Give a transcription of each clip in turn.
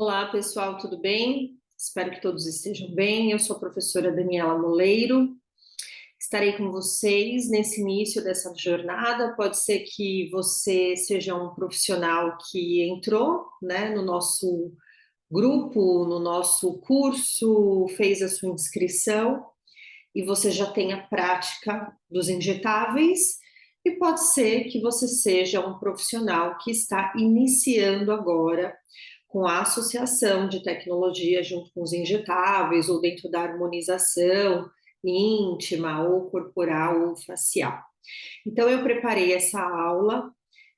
Olá, pessoal, tudo bem? Espero que todos estejam bem. Eu sou a professora Daniela Moleiro. Estarei com vocês nesse início dessa jornada. Pode ser que você seja um profissional que entrou, né, no nosso grupo, no nosso curso, fez a sua inscrição e você já tenha prática dos injetáveis. E pode ser que você seja um profissional que está iniciando agora com a associação de tecnologia junto com os injetáveis ou dentro da harmonização íntima ou corporal ou facial. Então eu preparei essa aula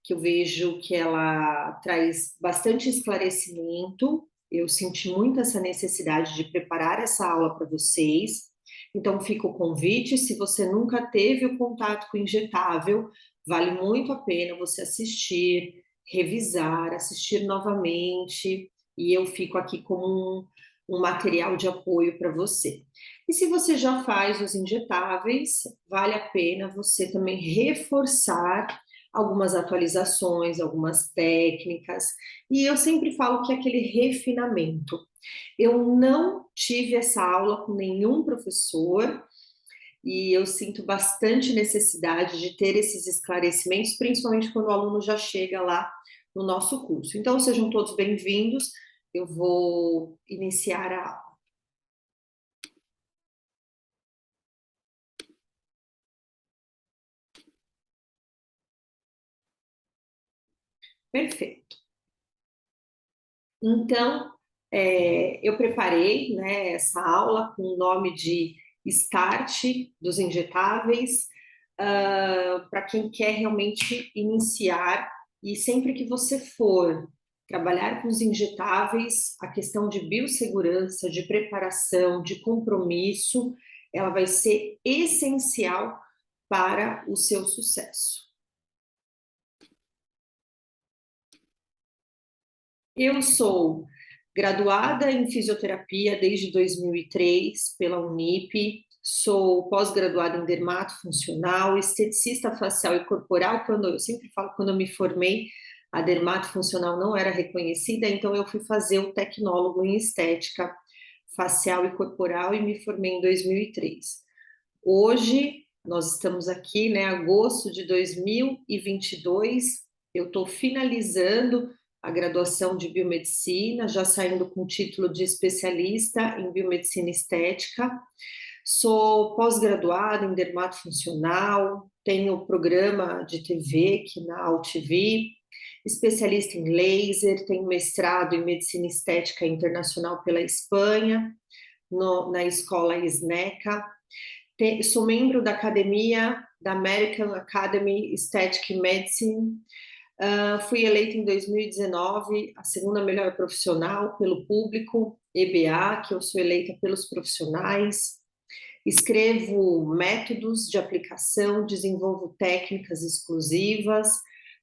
que eu vejo que ela traz bastante esclarecimento. Eu senti muito essa necessidade de preparar essa aula para vocês. Então fica o convite, se você nunca teve o contato com injetável, vale muito a pena você assistir, revisar, assistir novamente, e eu fico aqui como um material de apoio para você. E se você já faz os injetáveis, vale a pena você também reforçar algumas atualizações, algumas técnicas, e eu sempre falo que é aquele refinamento. Eu não tive essa aula com nenhum professor, e eu sinto bastante necessidade de ter esses esclarecimentos, principalmente quando o aluno já chega lá no nosso curso. Então, sejam todos bem-vindos, eu vou iniciar a aula. Perfeito. Então, eu preparei, né, essa aula com o nome de Start dos Injetáveis, para quem quer realmente iniciar, e sempre que você for trabalhar com os injetáveis, a questão de biossegurança, de preparação, de compromisso, ela vai ser essencial para o seu sucesso. Eu sou graduada em fisioterapia desde 2003 pela Unip, sou pós-graduada em dermatofuncional, esteticista facial e corporal. Eu sempre falo, quando eu me formei, a dermatofuncional não era reconhecida, então eu fui fazer o tecnólogo em estética facial e corporal e me formei em 2003. Hoje, nós estamos aqui, né, agosto de 2022, eu estou finalizando a graduação de biomedicina, já saindo com o título de especialista em biomedicina estética. Sou pós-graduada em dermatofuncional, tenho programa de TV aqui na AltV, especialista em laser, tenho mestrado em medicina estética internacional pela Espanha, na escola SNECA. Sou membro da academia da American Academy Aesthetic Medicine. Fui eleita em 2019 a segunda melhor profissional pelo público, EBA, que eu sou eleita pelos profissionais. Escrevo métodos de aplicação, desenvolvo técnicas exclusivas,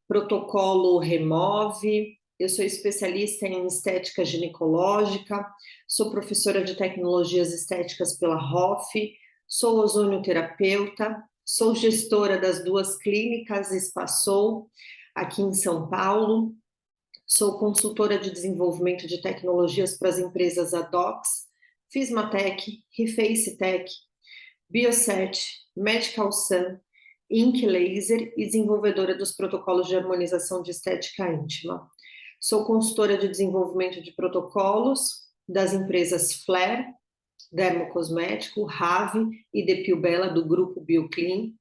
protocolo Remove. Eu sou especialista em estética ginecológica, sou professora de tecnologias estéticas pela ROF, sou ozonioterapeuta, sou gestora das duas clínicas Espaçol, aqui em São Paulo, sou consultora de desenvolvimento de tecnologias para as empresas Adox, Fismatec, Refacetec, Bioset, Medical Sun, Ink Laser e desenvolvedora dos protocolos de harmonização de estética íntima. Sou consultora de desenvolvimento de protocolos das empresas Flare, Dermocosmético, Rave e Depilbela do grupo BioClean.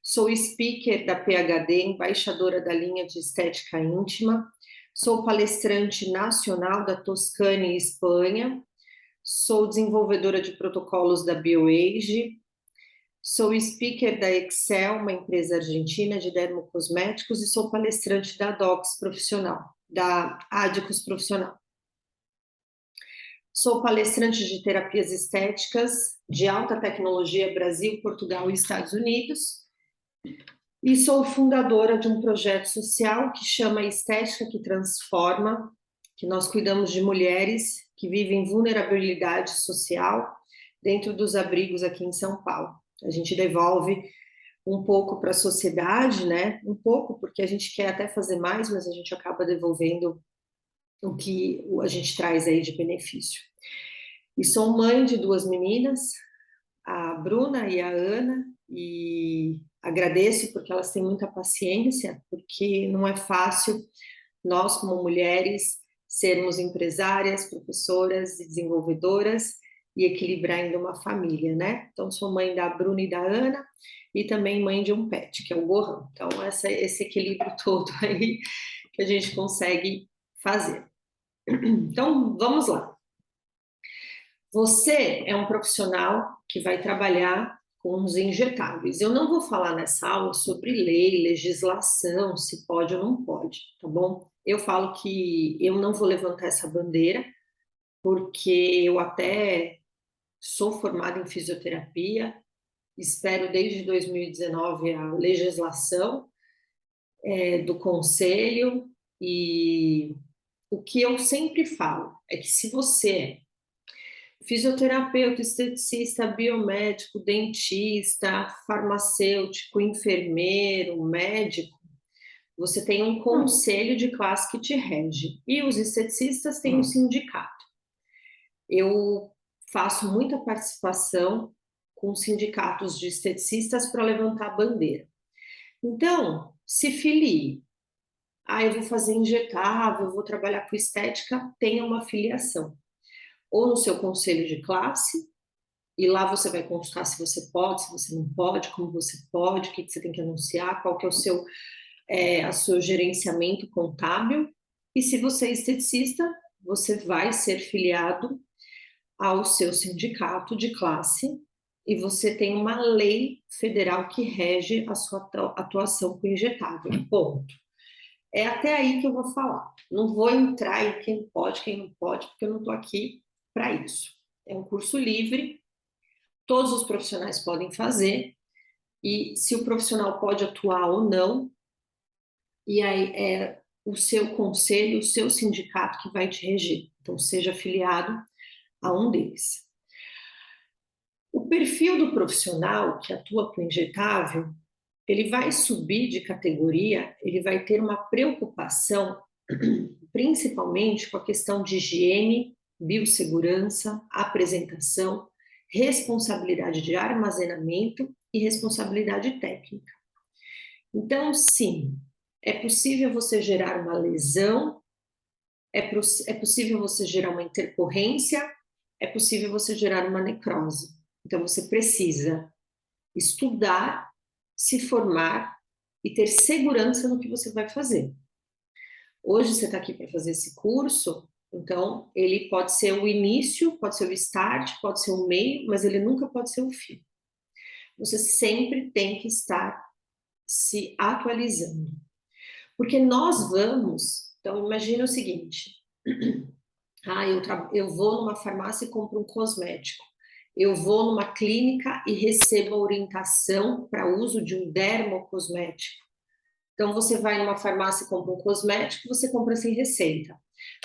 Sou speaker da PhD, embaixadora da linha de estética íntima. Sou palestrante nacional da Toscane, Espanha. Sou desenvolvedora de protocolos da BioAge. Sou speaker da Excel, uma empresa argentina de dermocosméticos, e sou palestrante da Docs Profissional, da Adicos Profissional. Sou palestrante de terapias estéticas de alta tecnologia Brasil, Portugal e Estados Unidos. E sou fundadora de um projeto social que chama Estética que Transforma, que nós cuidamos de mulheres que vivem vulnerabilidade social dentro dos abrigos aqui em São Paulo. A gente devolve um pouco para a sociedade, né? Um pouco, porque a gente quer até fazer mais, mas a gente acaba devolvendo o que a gente traz aí de benefício. E sou mãe de duas meninas, a Bruna e a Ana, e agradeço porque elas têm muita paciência, porque não é fácil nós, como mulheres, sermos empresárias, professoras e desenvolvedoras e equilibrar ainda uma família, né? Então, sou mãe da Bruna e da Ana e também mãe de um pet, que é o Gorrão. Então, esse equilíbrio todo aí que a gente consegue fazer. Então, vamos lá. Você é um profissional que vai trabalhar com os injetáveis. Eu não vou falar nessa aula sobre lei, legislação, se pode ou não pode, tá bom? Eu falo que eu não vou levantar essa bandeira, porque eu até sou formada em fisioterapia, espero desde 2019 a legislação do conselho, e o que eu sempre falo é que se você fisioterapeuta, esteticista, biomédico, dentista, farmacêutico, enfermeiro, médico, você tem um conselho de classe que te rege. E os esteticistas têm um sindicato. Eu faço muita participação com sindicatos de esteticistas para levantar a bandeira. Então, se filie. Eu vou fazer injetável, eu vou trabalhar com estética, tenha uma filiação. Ou no seu conselho de classe, e lá você vai consultar se você pode, se você não pode, como você pode, o que você tem que anunciar, qual que é o seu gerenciamento contábil. E se você é esteticista, você vai ser filiado ao seu sindicato de classe e você tem uma lei federal que rege a sua atuação com injetável. Ponto. É até aí que eu vou falar. Não vou entrar em quem pode, quem não pode, porque eu não estou aqui para isso. É um curso livre, todos os profissionais podem fazer, e se o profissional pode atuar ou não, e aí é o seu conselho, o seu sindicato que vai te reger. Então, seja afiliado a um deles. O perfil do profissional que atua com injetável, ele vai subir de categoria, ele vai ter uma preocupação, principalmente com a questão de higiene, biossegurança, apresentação, responsabilidade de armazenamento e responsabilidade técnica. Então, sim, é possível você gerar uma lesão, é possível você gerar uma intercorrência, é possível você gerar uma necrose. Então, você precisa estudar, se formar e ter segurança no que você vai fazer. Hoje você está aqui para fazer esse curso, então ele pode ser o início, pode ser o start, pode ser o meio, mas ele nunca pode ser o fim. Você sempre tem que estar se atualizando. Porque nós vamos, então imagina o seguinte, eu vou numa farmácia e compro um cosmético. Eu vou numa clínica e recebo a orientação para uso de um dermocosmético. Então, você vai numa farmácia e compra um cosmético, você compra sem receita.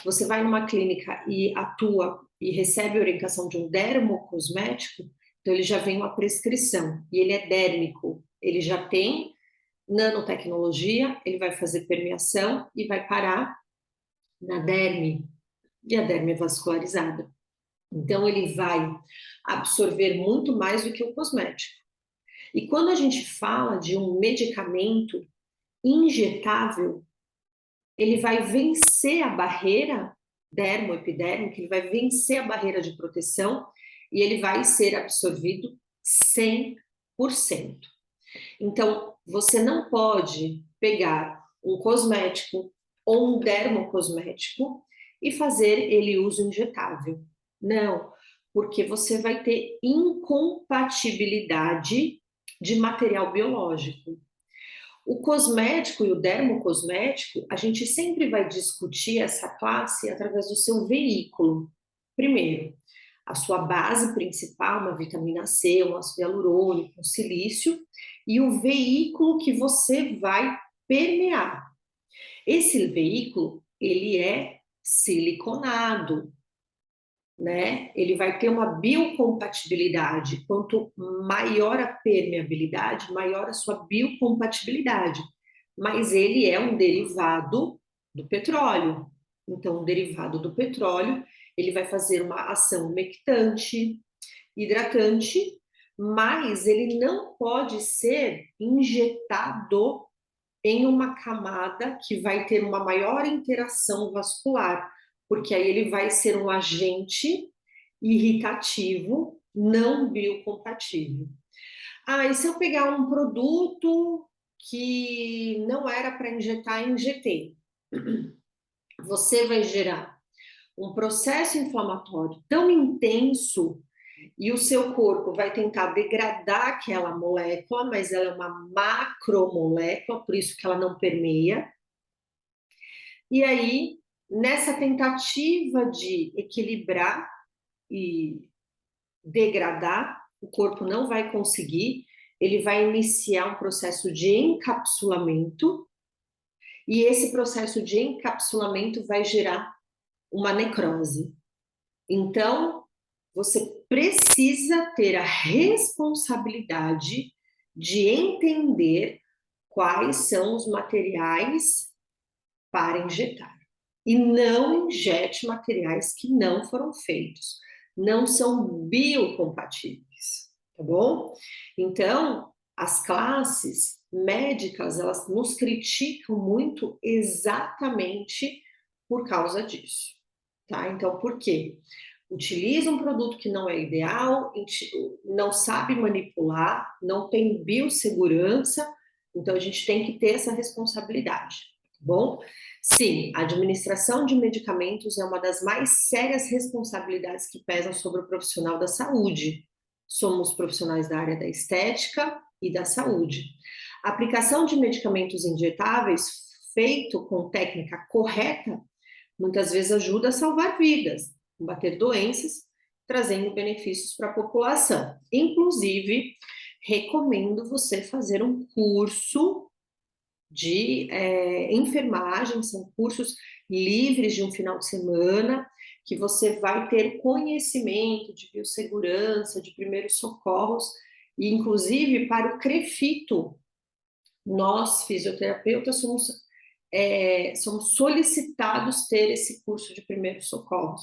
Você vai numa clínica e atua e recebe a orientação de um dermocosmético, então ele já vem uma prescrição, e ele é dérmico, ele já tem nanotecnologia, ele vai fazer permeação e vai parar na derme, e a derme é vascularizada. Então, ele vai absorver muito mais do que o cosmético. E quando a gente fala de um medicamento injetável, ele vai vencer a barreira dermoepidérmica, ele vai vencer a barreira de proteção e ele vai ser absorvido 100%. Então, você não pode pegar um cosmético ou um dermocosmético e fazer ele uso injetável. Não, porque você vai ter incompatibilidade de material biológico. O cosmético e o dermocosmético, a gente sempre vai discutir essa classe através do seu veículo. Primeiro, a sua base principal, uma vitamina C, um ácido hialurônico, um silício, e o veículo que você vai permear. Esse veículo, ele é siliconado, né? Ele vai ter uma biocompatibilidade. Quanto maior a permeabilidade, maior a sua biocompatibilidade. Mas ele é um derivado do petróleo. Então, um derivado do petróleo, ele vai fazer uma ação umectante, hidratante, mas ele não pode ser injetado em uma camada que vai ter uma maior interação vascular, porque aí ele vai ser um agente irritativo não biocompatível. Ah, e se eu pegar um produto que não era para injetar, injetei? Você vai gerar um processo inflamatório tão intenso e o seu corpo vai tentar degradar aquela molécula, mas ela é uma macromolécula, por isso que ela não permeia. E aí, nessa tentativa de equilibrar e degradar, o corpo não vai conseguir, ele vai iniciar um processo de encapsulamento, e esse processo de encapsulamento vai gerar uma necrose. Então, você precisa ter a responsabilidade de entender quais são os materiais para injetar. E não injete materiais que não foram feitos, não são biocompatíveis, tá bom? Então, as classes médicas, elas nos criticam muito exatamente por causa disso, tá? Então, por quê? Utiliza um produto que não é ideal, não sabe manipular, não tem biossegurança, então a gente tem que ter essa responsabilidade, tá bom? Sim, a administração de medicamentos é uma das mais sérias responsabilidades que pesam sobre o profissional da saúde. Somos profissionais da área da estética e da saúde. A aplicação de medicamentos injetáveis, feito com técnica correta, muitas vezes ajuda a salvar vidas, combater doenças, trazendo benefícios para a população. Inclusive, recomendo você fazer um curso de enfermagem, são cursos livres de um final de semana, que você vai ter conhecimento de biossegurança, de primeiros socorros, e inclusive para o CREFITO, nós, fisioterapeutas, somos solicitados ter esse curso de primeiros socorros.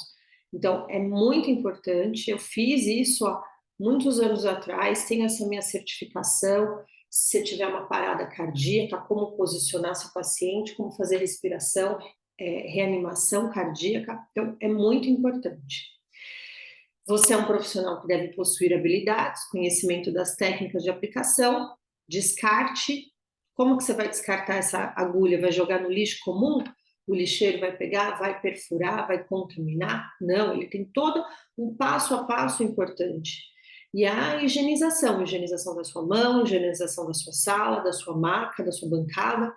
Então, é muito importante. Eu fiz isso há muitos anos atrás, tenho essa minha certificação. Se você tiver uma parada cardíaca, como posicionar seu paciente, como fazer respiração, reanimação cardíaca. Então, é muito importante. Você é um profissional que deve possuir habilidades, conhecimento das técnicas de aplicação, descarte. Como que você vai descartar essa agulha? Vai jogar no lixo comum? O lixeiro vai pegar, vai perfurar, vai contaminar? Não, ele tem todo um passo a passo importante. E a higienização da sua mão, higienização da sua sala, da sua maca, da sua bancada.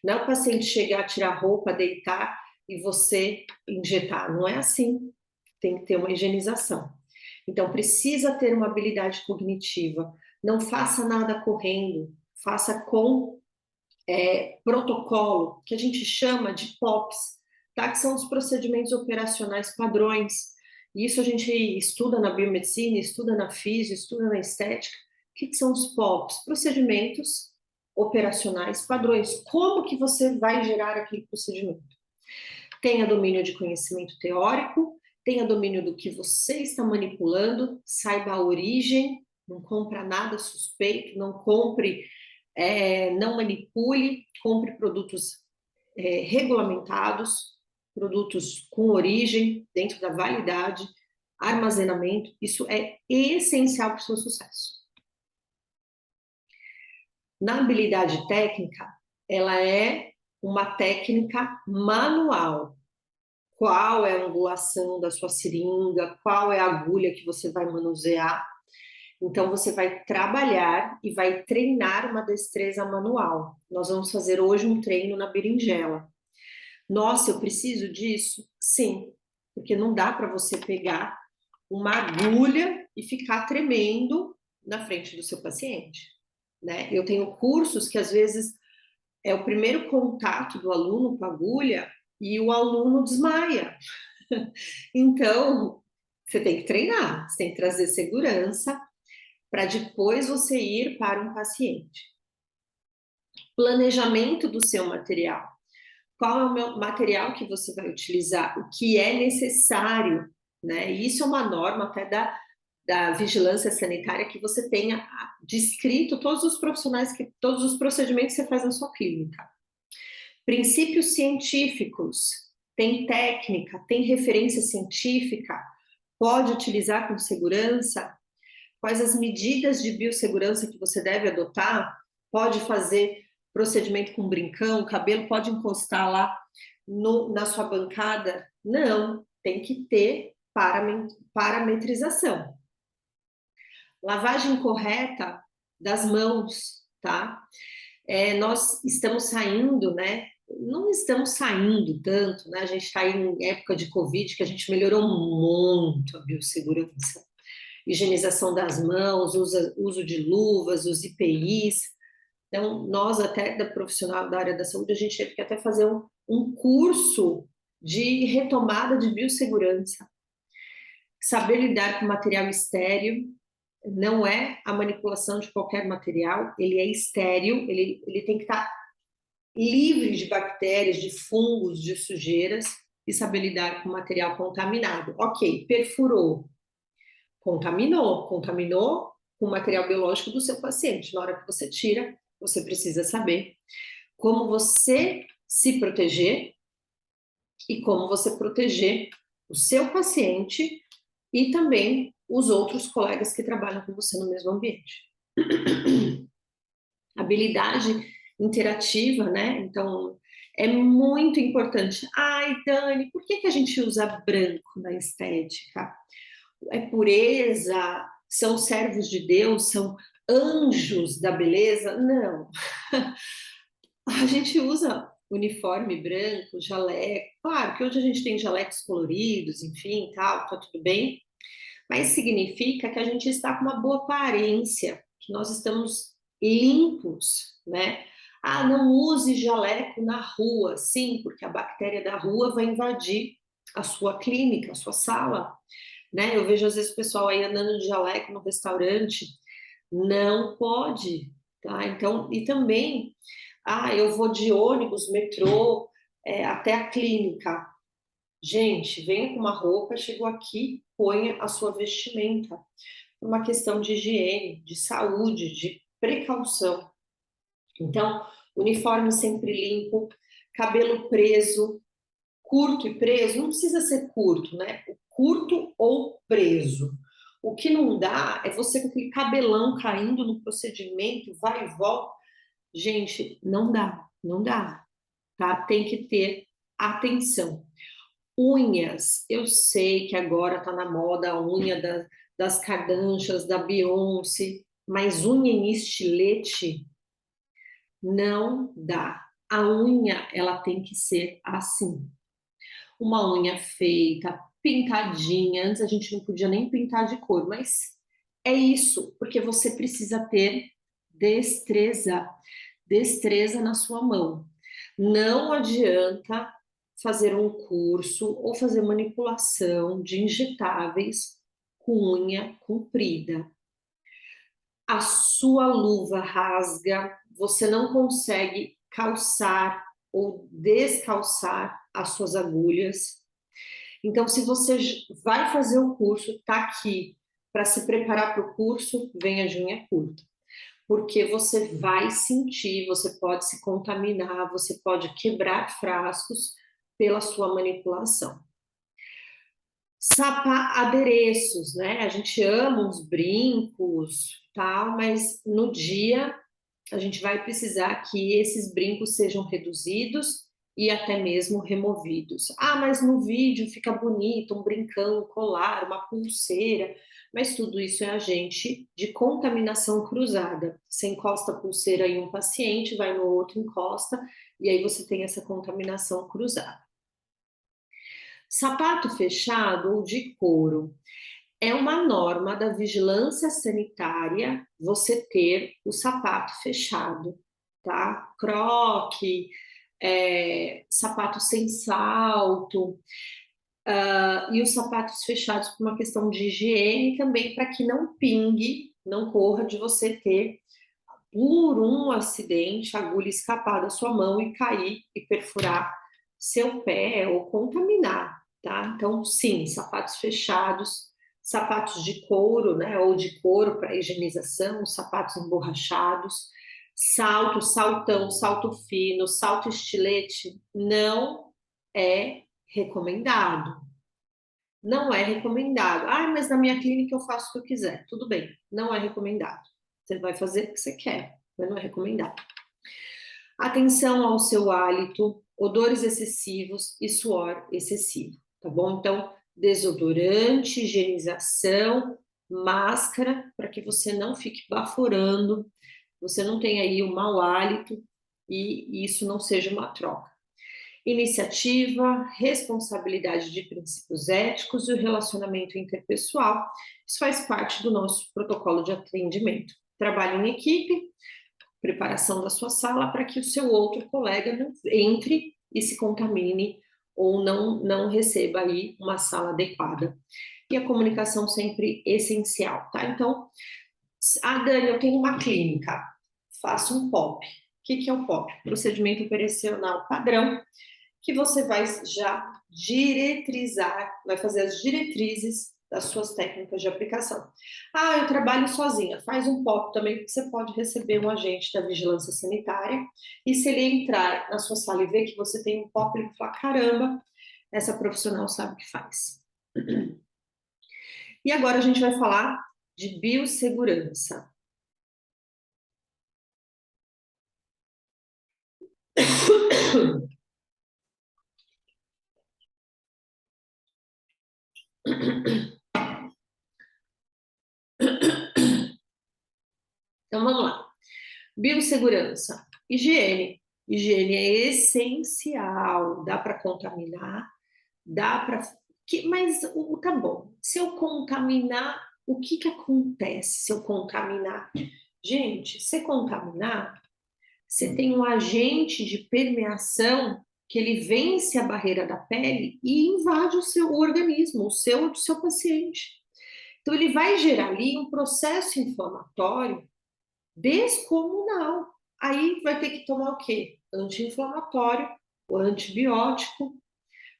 Não é o paciente chegar, tirar a roupa, deitar e você injetar. Não é assim. Tem que ter uma higienização. Então, precisa ter uma habilidade cognitiva. Não faça nada correndo, faça com protocolo, que a gente chama de POPs, tá? Que são os procedimentos operacionais padrões. Isso a gente estuda na biomedicina, estuda na física, estuda na estética. O que são os POPs? Procedimentos operacionais padrões. Como que você vai gerar aquele procedimento? Tenha domínio de conhecimento teórico, tenha domínio do que você está manipulando, saiba a origem, não compra nada suspeito, não compre, não manipule, compre produtos regulamentados, produtos com origem, dentro da validade, armazenamento, isso é essencial para o seu sucesso. Na habilidade técnica, ela é uma técnica manual. Qual é a angulação da sua seringa, qual é a agulha que você vai manusear. Então, você vai trabalhar e vai treinar uma destreza manual. Nós vamos fazer hoje um treino na berinjela. Nossa, eu preciso disso? Sim, porque não dá para você pegar uma agulha e ficar tremendo na frente do seu paciente, né? Eu tenho cursos que às vezes é o primeiro contato do aluno com a agulha e o aluno desmaia. Então, você tem que treinar, você tem que trazer segurança para depois você ir para um paciente. Planejamento do seu material. qual é o meu material que você vai utilizar, o que é necessário, né? E isso é uma norma até da vigilância sanitária, que você tenha descrito todos os profissionais, todos os procedimentos que você faz na sua clínica. Princípios científicos, tem técnica, tem referência científica, pode utilizar com segurança, quais as medidas de biossegurança que você deve adotar, pode fazer procedimento com brincão, o cabelo pode encostar lá na sua bancada? Não, tem que ter parametrização. Lavagem correta das mãos, tá? Nós estamos saindo, né? Não estamos saindo tanto, né? A gente está em época de Covid, que a gente melhorou muito a biossegurança. Higienização das mãos, uso de luvas, os EPIs. Então, nós até, da profissional da área da saúde, a gente teve que até fazer um curso de retomada de biossegurança. Saber lidar com material estéril, não é a manipulação de qualquer material, ele é estéril, ele tem que estar livre de bactérias, de fungos, de sujeiras, e saber lidar com material contaminado. Ok, perfurou, contaminou com o material biológico do seu paciente. Na hora que você tira, você precisa saber como você se proteger e como você proteger o seu paciente e também os outros colegas que trabalham com você no mesmo ambiente. Habilidade interativa, né? Então, é muito importante. Ai, Dani, por que a gente usa branco na estética? É pureza? São servos de Deus? São anjos da beleza? Não. A gente usa uniforme branco, jaleco. Claro que hoje a gente tem jalecos coloridos, enfim, tal, tá tudo bem. Mas significa que a gente está com uma boa aparência, que nós estamos limpos, né? Ah, não use jaleco na rua. Sim, porque a bactéria da rua vai invadir a sua clínica, a sua sala, né? Eu vejo às vezes o pessoal aí andando de jaleco no restaurante. Não pode, tá? Então, e também, eu vou de ônibus, metrô, até a clínica. Gente, venha com uma roupa, chegou aqui, ponha a sua vestimenta. Uma questão de higiene, de saúde, de precaução. Então, uniforme sempre limpo, cabelo preso, curto e preso, não precisa ser curto, né? Curto ou preso. O que não dá é você com aquele cabelão caindo no procedimento, vai e volta. Gente, não dá, não dá, tá? Tem que ter atenção. Unhas, eu sei que agora tá na moda a unha das Kardashians, da Beyoncé, mas unha em estilete não dá. A unha, ela tem que ser assim. Uma unha feita, pintadinha. Antes a gente não podia nem pintar de cor, mas é isso, porque você precisa ter destreza, destreza na sua mão. Não adianta fazer um curso ou fazer manipulação de injetáveis com unha comprida. A sua luva rasga, você não consegue calçar ou descalçar as suas agulhas. Então, se você vai fazer o curso, está aqui para se preparar para o curso, venha de unha curta. Porque você vai sentir, você pode se contaminar, você pode quebrar frascos pela sua manipulação. Adereços, né? A gente ama uns brincos, tal, mas no dia a gente vai precisar que esses brincos sejam reduzidos e até mesmo removidos. Ah, mas no vídeo fica bonito, um brincão, um colar, uma pulseira, mas tudo isso é agente de contaminação cruzada. Você encosta a pulseira em um paciente, vai no outro, encosta, e aí você tem essa contaminação cruzada. Sapato fechado ou de couro. É uma norma da vigilância sanitária você ter o sapato fechado, tá? Croque, sapato sem salto, e os sapatos fechados por uma questão de higiene também, para que não pingue, não corra de você ter, por um acidente, a agulha escapar da sua mão e cair e perfurar seu pé ou contaminar, tá? Então, sim, sapatos fechados, sapatos de couro, né, ou de couro para higienização, sapatos emborrachados, salto, saltão, salto fino, salto estilete, não é recomendado. Não é recomendado. Ah, mas na minha clínica eu faço o que eu quiser. Tudo bem, não é recomendado. Você vai fazer o que você quer, mas não é recomendado. Atenção ao seu hálito, odores excessivos e suor excessivo, tá bom? Então, desodorante, higienização, máscara, para que você não fique baforando, você não tenha aí um mau hálito e isso não seja uma troca. Iniciativa, responsabilidade de princípios éticos e o relacionamento interpessoal. Isso faz parte do nosso protocolo de atendimento. Trabalho em equipe, preparação da sua sala para que o seu outro colega não entre e se contamine ou não receba aí uma sala adequada. E a comunicação sempre essencial, tá? Então, Dani, eu tenho uma clínica, faço um POP. O que é o POP? Procedimento operacional padrão, que você vai já diretrizar, vai fazer as diretrizes das suas técnicas de aplicação. Ah, eu trabalho sozinha, faz um POP também, porque você pode receber um agente da vigilância sanitária, e se ele entrar na sua sala e ver que você tem um POP, ele vai falar, caramba, essa profissional sabe o que faz. E agora a gente vai falar de biossegurança. Então vamos lá. Biossegurança, higiene. Higiene é essencial, dá para contaminar, dá para. Mas tá bom, se eu contaminar, o que acontece se eu contaminar? Gente, se contaminar, você tem um agente de permeação que ele vence a barreira da pele e invade o seu organismo, o seu paciente. Então, ele vai gerar ali um processo inflamatório descomunal. Aí vai ter que tomar o quê? Anti-inflamatório, o antibiótico,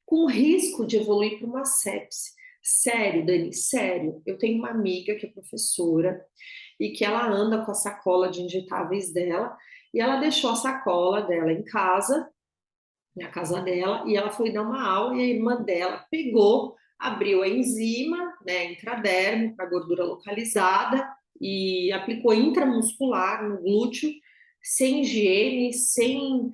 com risco de evoluir para uma sepse. Sério, Dani, sério. Eu tenho uma amiga que é professora e que ela anda com a sacola de injetáveis dela e ela deixou a sacola dela em casa, na casa dela, e ela foi dar uma aula e a irmã dela pegou, abriu a enzima, né, intradermo para gordura localizada e aplicou intramuscular no glúteo, sem higiene, sem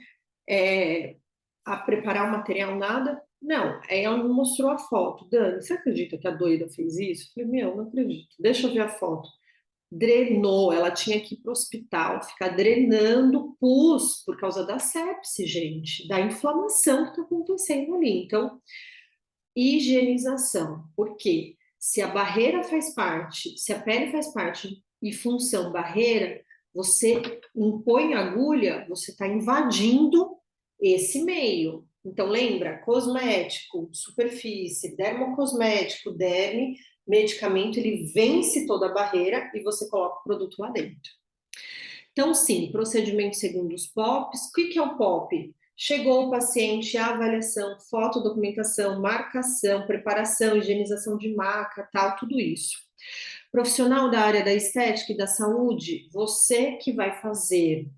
a preparar o material, nada. Não, aí ela me mostrou a foto. Dani, você acredita que a doida fez isso? Eu falei, meu, não acredito. Deixa eu ver a foto. Drenou, ela tinha que ir para o hospital, ficar drenando pus por causa da sepse, gente, da inflamação que está acontecendo ali. Então, higienização, porque se a barreira faz parte, se a pele faz parte e função barreira, você impõe agulha, você está invadindo esse meio. Então, lembra, cosmético, superfície, dermocosmético, derme, medicamento, ele vence toda a barreira e você coloca o produto lá dentro. Então, sim, procedimento segundo os POPs. O que é o POP? Chegou o paciente, a avaliação, fotodocumentação, marcação, preparação, higienização de maca, tal, tudo isso. Profissional da área da estética e da saúde, você que vai fazer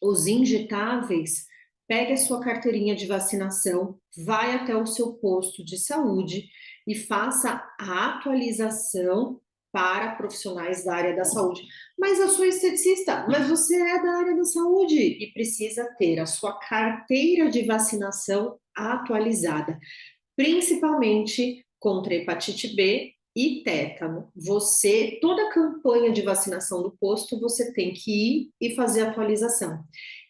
os injetáveis, pegue a sua carteirinha de vacinação, vai até o seu posto de saúde e faça a atualização para profissionais da área da saúde. Mas eu sou esteticista, mas você é da área da saúde e precisa ter a sua carteira de vacinação atualizada, principalmente contra hepatite B e tétano. Você, toda a campanha de vacinação do posto, você tem que ir e fazer atualização.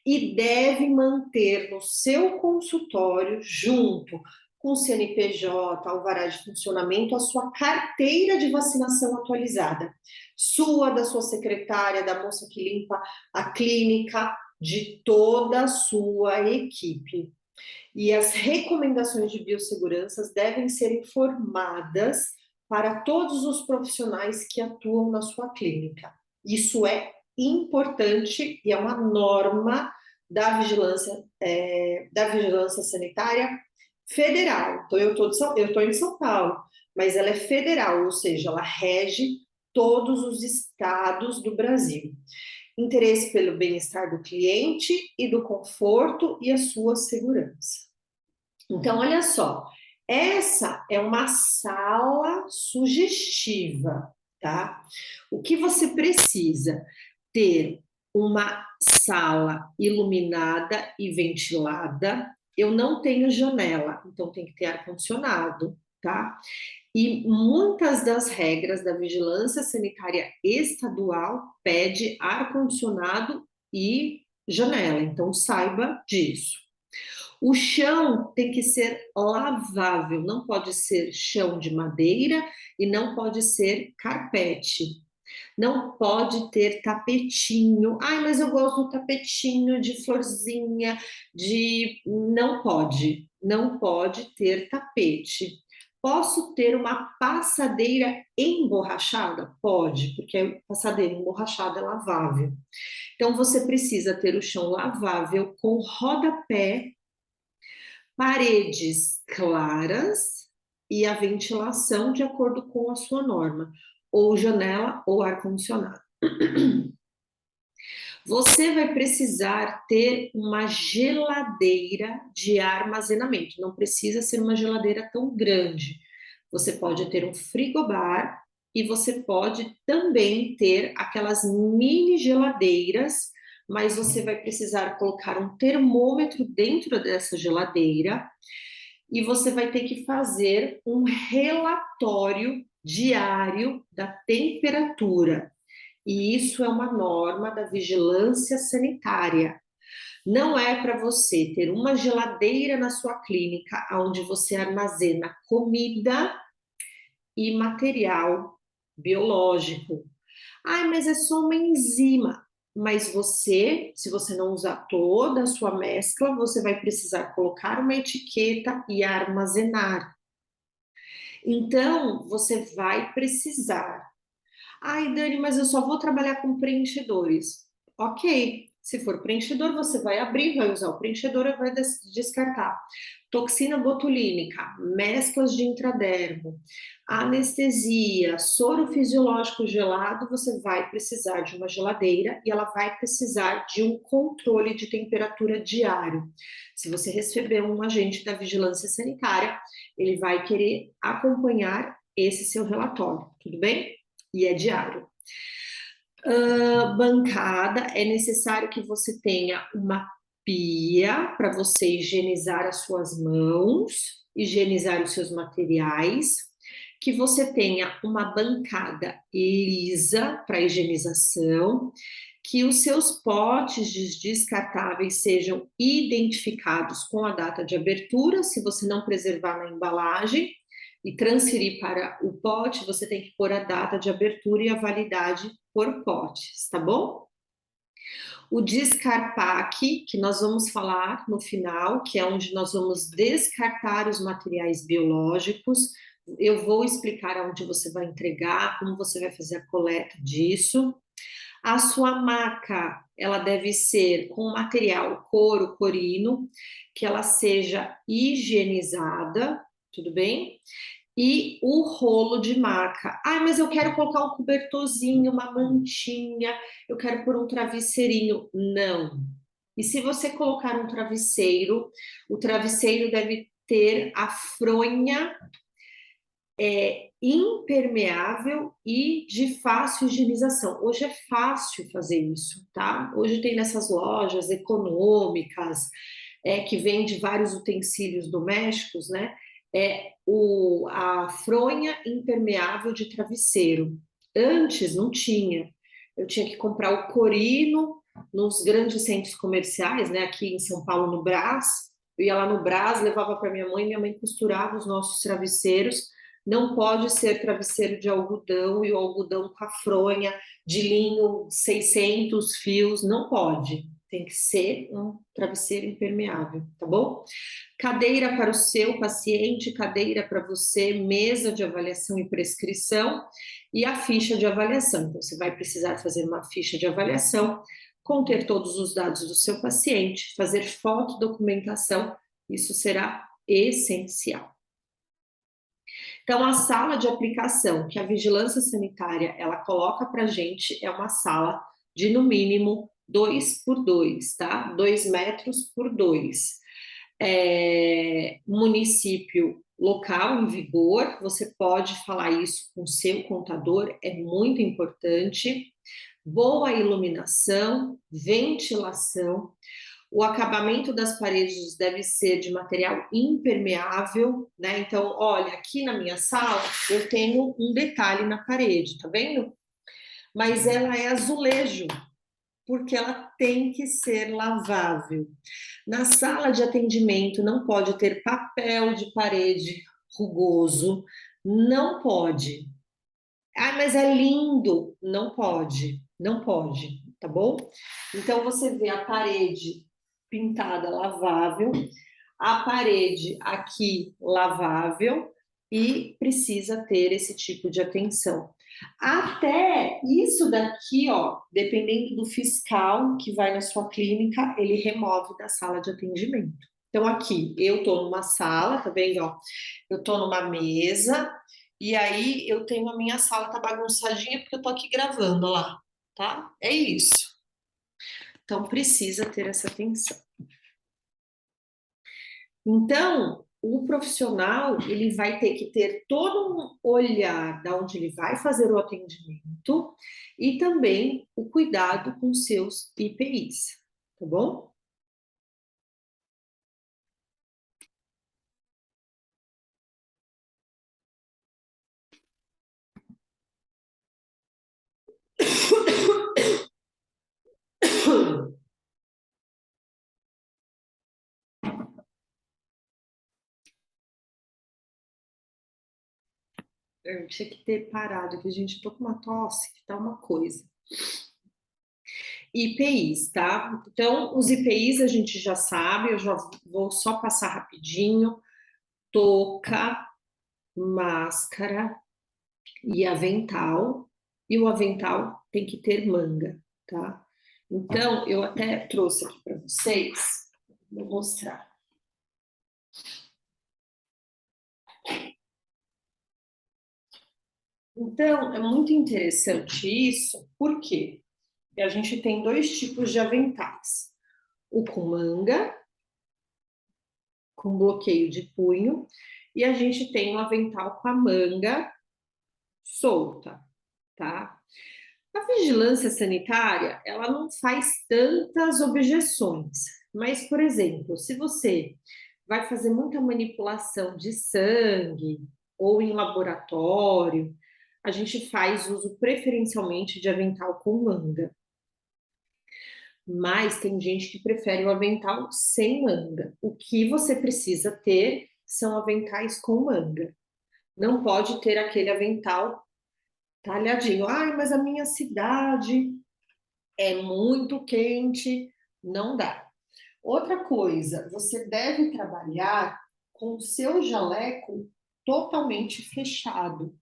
E deve manter no seu consultório, junto com o CNPJ, alvará de funcionamento, a sua carteira de vacinação atualizada. Sua, da sua secretária, da moça que limpa a clínica, de toda a sua equipe. E as recomendações de biossegurança devem ser informadas para todos os profissionais que atuam na sua clínica. Isso é importante e é uma norma da vigilância sanitária federal. Então, eu estou em São Paulo, mas ela é federal, ou seja, ela rege todos os estados do Brasil. Interesse pelo bem-estar do cliente e do conforto e a sua segurança. Então, olha só, essa é uma sala sugestiva, tá? O que você precisa? Ter uma sala iluminada e ventilada. Eu não tenho janela, então tem que ter ar-condicionado, tá? E muitas das regras da vigilância sanitária estadual pede ar-condicionado e janela, então saiba disso. O chão tem que ser lavável, não pode ser chão de madeira e não pode ser carpete. Não pode ter tapetinho. Ai, mas eu gosto do tapetinho de florzinha, de. Não pode. Não pode ter tapete. Posso ter uma passadeira emborrachada? Pode, porque a passadeira emborrachada é lavável. Então, você precisa ter o chão lavável com rodapé, paredes claras e a ventilação de acordo com a sua norma, ou janela ou ar-condicionado. Você vai precisar ter uma geladeira de armazenamento, não precisa ser uma geladeira tão grande. Você pode ter um frigobar e você pode também ter aquelas mini geladeiras, mas você vai precisar colocar um termômetro dentro dessa geladeira e você vai ter que fazer um relatório diário da temperatura. E isso é uma norma da vigilância sanitária. Não é para você ter uma geladeira na sua clínica onde você armazena comida e material biológico. Ai, mas é só uma enzima. Mas você, se você não usar toda a sua mescla, você vai precisar colocar uma etiqueta e armazenar. Então, você vai precisar. Ai, Dani, mas eu só vou trabalhar com preenchedores. Ok, se for preenchedor, você vai abrir, vai usar o preenchedor e vai descartar. Toxina botulínica, mesclas de intradermo, anestesia, soro fisiológico gelado, você vai precisar de uma geladeira e ela vai precisar de um controle de temperatura diário. Se você receber um agente da vigilância sanitária, ele vai querer acompanhar esse seu relatório, tudo bem? E é diário. Bancada, é necessário que você tenha uma pia para você higienizar as suas mãos, higienizar os seus materiais, que você tenha uma bancada lisa para higienização, que os seus potes descartáveis sejam identificados com a data de abertura, se você não preservar na embalagem, e transferir para o pote, você tem que pôr a data de abertura e a validade por potes, tá bom? O descarpaque, que nós vamos falar no final, que é onde nós vamos descartar os materiais biológicos. Eu vou explicar aonde você vai entregar, como você vai fazer a coleta disso. A sua maca, ela deve ser com material couro, corino, que ela seja higienizada, tudo bem? E o rolo de maca. Ah, mas eu quero colocar um cobertorzinho, uma mantinha, eu quero pôr um travesseirinho. Não. E se você colocar um travesseiro, o travesseiro deve ter a fronha impermeável e de fácil higienização. Hoje é fácil fazer isso, tá? Hoje tem nessas lojas econômicas, que vende vários utensílios domésticos, né? A fronha impermeável de travesseiro. Antes não tinha. Eu tinha que comprar o corino nos grandes centros comerciais, né? Aqui em São Paulo, no Brás. Eu ia lá no Brás, levava para minha mãe costurava os nossos travesseiros. Não pode ser travesseiro de algodão e o algodão com a fronha de linho 600 fios, não pode. Tem que ser um travesseiro impermeável, tá bom? Cadeira para o seu paciente, cadeira para você, mesa de avaliação e prescrição e a ficha de avaliação. Então, você vai precisar fazer uma ficha de avaliação conter todos os dados do seu paciente, fazer foto, documentação, isso será essencial. Então, a sala de aplicação que a vigilância sanitária ela coloca para a gente é uma sala de no mínimo 2 por 2, tá? 2 metros por 2. Município local em vigor, você pode falar isso com seu contador, é muito importante. Boa iluminação, ventilação. O acabamento das paredes deve ser de material impermeável, né? Então, olha, aqui na minha sala eu tenho um detalhe na parede, tá vendo? Mas ela é azulejo, porque ela tem que ser lavável. Na sala de atendimento não pode ter papel de parede rugoso, não pode. Ah, mas é lindo. Não pode, não pode, tá bom? Então você vê a parede pintada lavável, a parede aqui lavável e precisa ter esse tipo de atenção. Até isso daqui, ó, dependendo do fiscal que vai na sua clínica, ele remove da sala de atendimento. Então aqui, eu tô numa sala, tá vendo, ó? Eu tô numa mesa e aí eu tenho a minha sala tá bagunçadinha porque eu tô aqui gravando, ó lá, tá? É isso. Então precisa ter essa atenção. Então, o profissional, ele vai ter que ter todo um olhar de onde ele vai fazer o atendimento e também o cuidado com seus IPIs, tá bom? Eu tinha que ter parado, que a gente tô com uma tosse, que tá uma coisa. IPIs, tá? Então, os IPIs a gente já sabe, eu já vou só passar rapidinho. Touca, máscara e avental. E o avental tem que ter manga, tá? Então, eu até trouxe aqui para vocês, vou mostrar. Então, é muito interessante isso, porque a gente tem dois tipos de aventais. O com manga, com bloqueio de punho, e a gente tem um avental com a manga solta, tá? A vigilância sanitária, ela não faz tantas objeções, mas, por exemplo, se você vai fazer muita manipulação de sangue ou em laboratório, a gente faz uso preferencialmente de avental com manga. Mas tem gente que prefere o avental sem manga. O que você precisa ter são aventais com manga. Não pode ter aquele avental talhadinho. Ai, mas a minha cidade é muito quente, não dá. Outra coisa, você deve trabalhar com o seu jaleco totalmente fechado.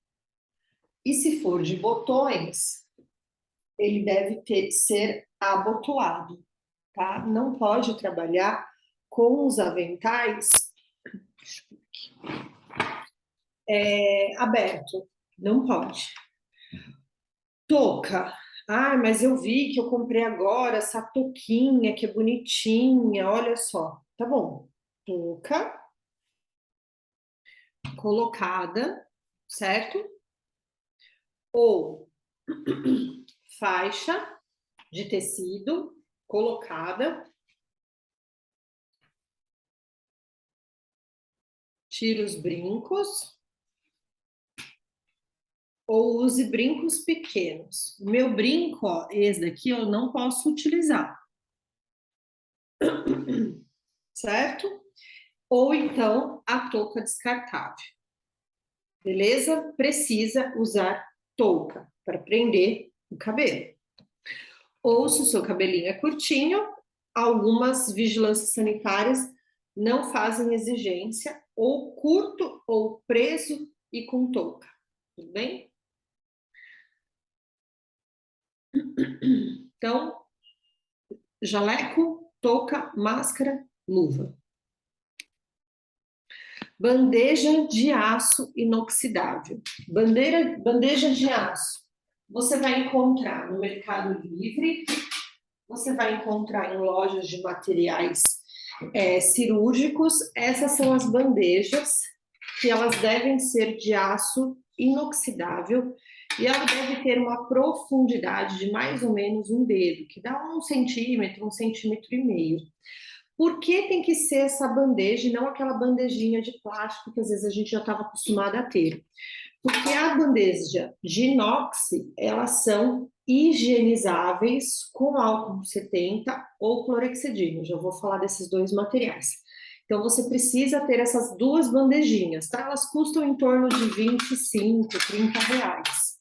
E se for de botões, ele deve ser abotoado, tá? Não pode trabalhar com os aventais aberto, não pode. Touca. Ah, mas eu vi que eu comprei agora essa touquinha que é bonitinha, olha só. Tá bom. Touca colocada, certo? Ou faixa de tecido colocada, tira os brincos, ou use brincos pequenos. O meu brinco, ó, esse daqui eu não posso utilizar, certo? Ou então a touca descartável. Beleza? Precisa usar touca para prender o cabelo. Ou se o seu cabelinho é curtinho, algumas vigilâncias sanitárias não fazem exigência, ou curto ou preso e com touca. Tudo bem? Então, jaleco, touca, máscara, luva. Bandeja de aço inoxidável. Bandeja de aço. Você vai encontrar no Mercado Livre, você vai encontrar em lojas de materiais cirúrgicos. Essas são as bandejas, que elas devem ser de aço inoxidável e ela deve ter uma profundidade de mais ou menos um dedo, que dá 1 centímetro, 1,5 centímetros. Por que tem que ser essa bandeja e não aquela bandejinha de plástico que às vezes a gente já estava acostumada a ter? Porque a bandeja de inox, elas são higienizáveis com álcool 70 ou clorexidina. Já vou falar desses dois materiais. Então, você precisa ter essas duas bandejinhas, tá? Elas custam em torno de 25, 30 reais.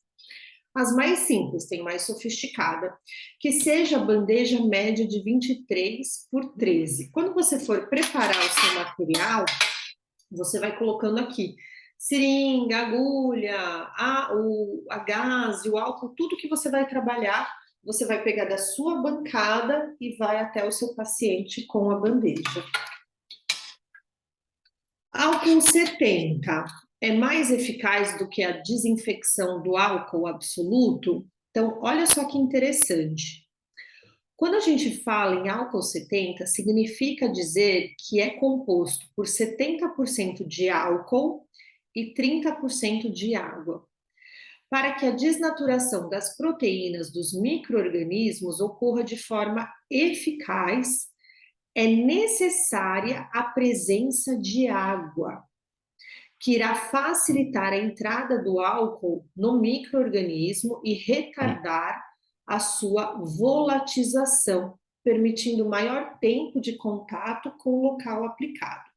As mais simples, tem mais sofisticada, que seja a bandeja média de 23 por 13. Quando você for preparar o seu material, você vai colocando aqui seringa, agulha, a gás, o álcool, tudo que você vai trabalhar, você vai pegar da sua bancada e vai até o seu paciente com a bandeja. Álcool 70 é mais eficaz do que a desinfecção do álcool absoluto? Então, olha só que interessante. Quando a gente fala em álcool 70, significa dizer que é composto por 70% de álcool e 30% de água. Para que a desnaturação das proteínas dos micro-organismos ocorra de forma eficaz, é necessária a presença de água, que irá facilitar a entrada do álcool no micro-organismo e retardar a sua volatização, permitindo maior tempo de contato com o local aplicado.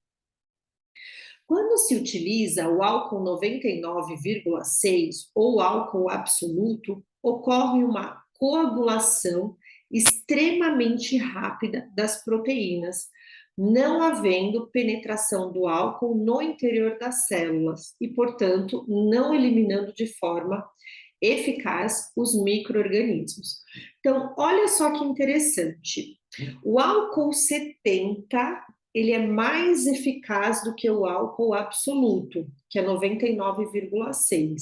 Quando se utiliza o álcool 99,6 ou álcool absoluto, ocorre uma coagulação extremamente rápida das proteínas, não havendo penetração do álcool no interior das células e, portanto, não eliminando de forma eficaz os micro-organismos. Então, olha só que interessante. O álcool 70 ele é mais eficaz do que o álcool absoluto, que é 99,6.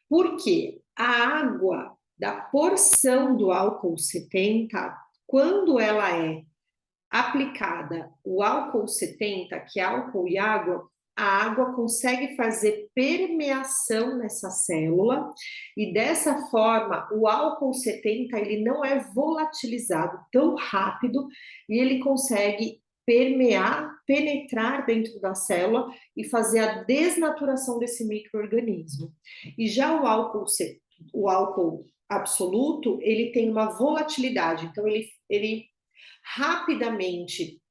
Por quê? A água da porção do álcool 70, quando ela é aplicada, o álcool 70, que é álcool e água, a água consegue fazer permeação nessa célula e dessa forma o álcool 70 ele não é volatilizado tão rápido e ele consegue permear, penetrar dentro da célula e fazer a desnaturação desse micro-organismo. E já o álcool absoluto, ele tem uma volatilidade, então ele rapidamente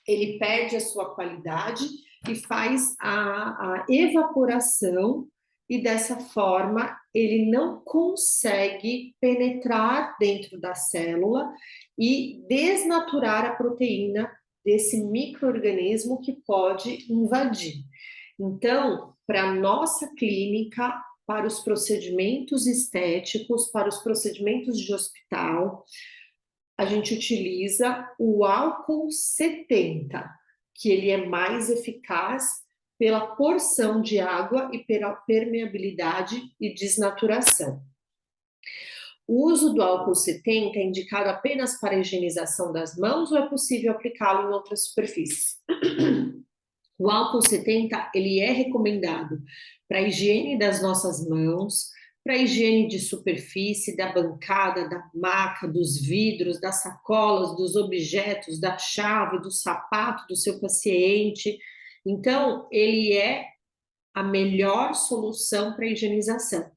ele perde a sua qualidade e faz a evaporação e dessa forma ele não consegue penetrar dentro da célula e desnaturar a proteína desse micro-organismo que pode invadir. Então, para a nossa clínica, para os procedimentos estéticos, para os procedimentos de hospital, a gente utiliza o álcool 70, que ele é mais eficaz pela porção de água e pela permeabilidade e desnaturação. O uso do álcool 70 é indicado apenas para a higienização das mãos ou é possível aplicá-lo em outras superfícies? O álcool 70 ele é recomendado para a higiene das nossas mãos, para a higiene de superfície, da bancada, da maca, dos vidros, das sacolas, dos objetos, da chave, do sapato do seu paciente. Então, ele é a melhor solução para a higienização.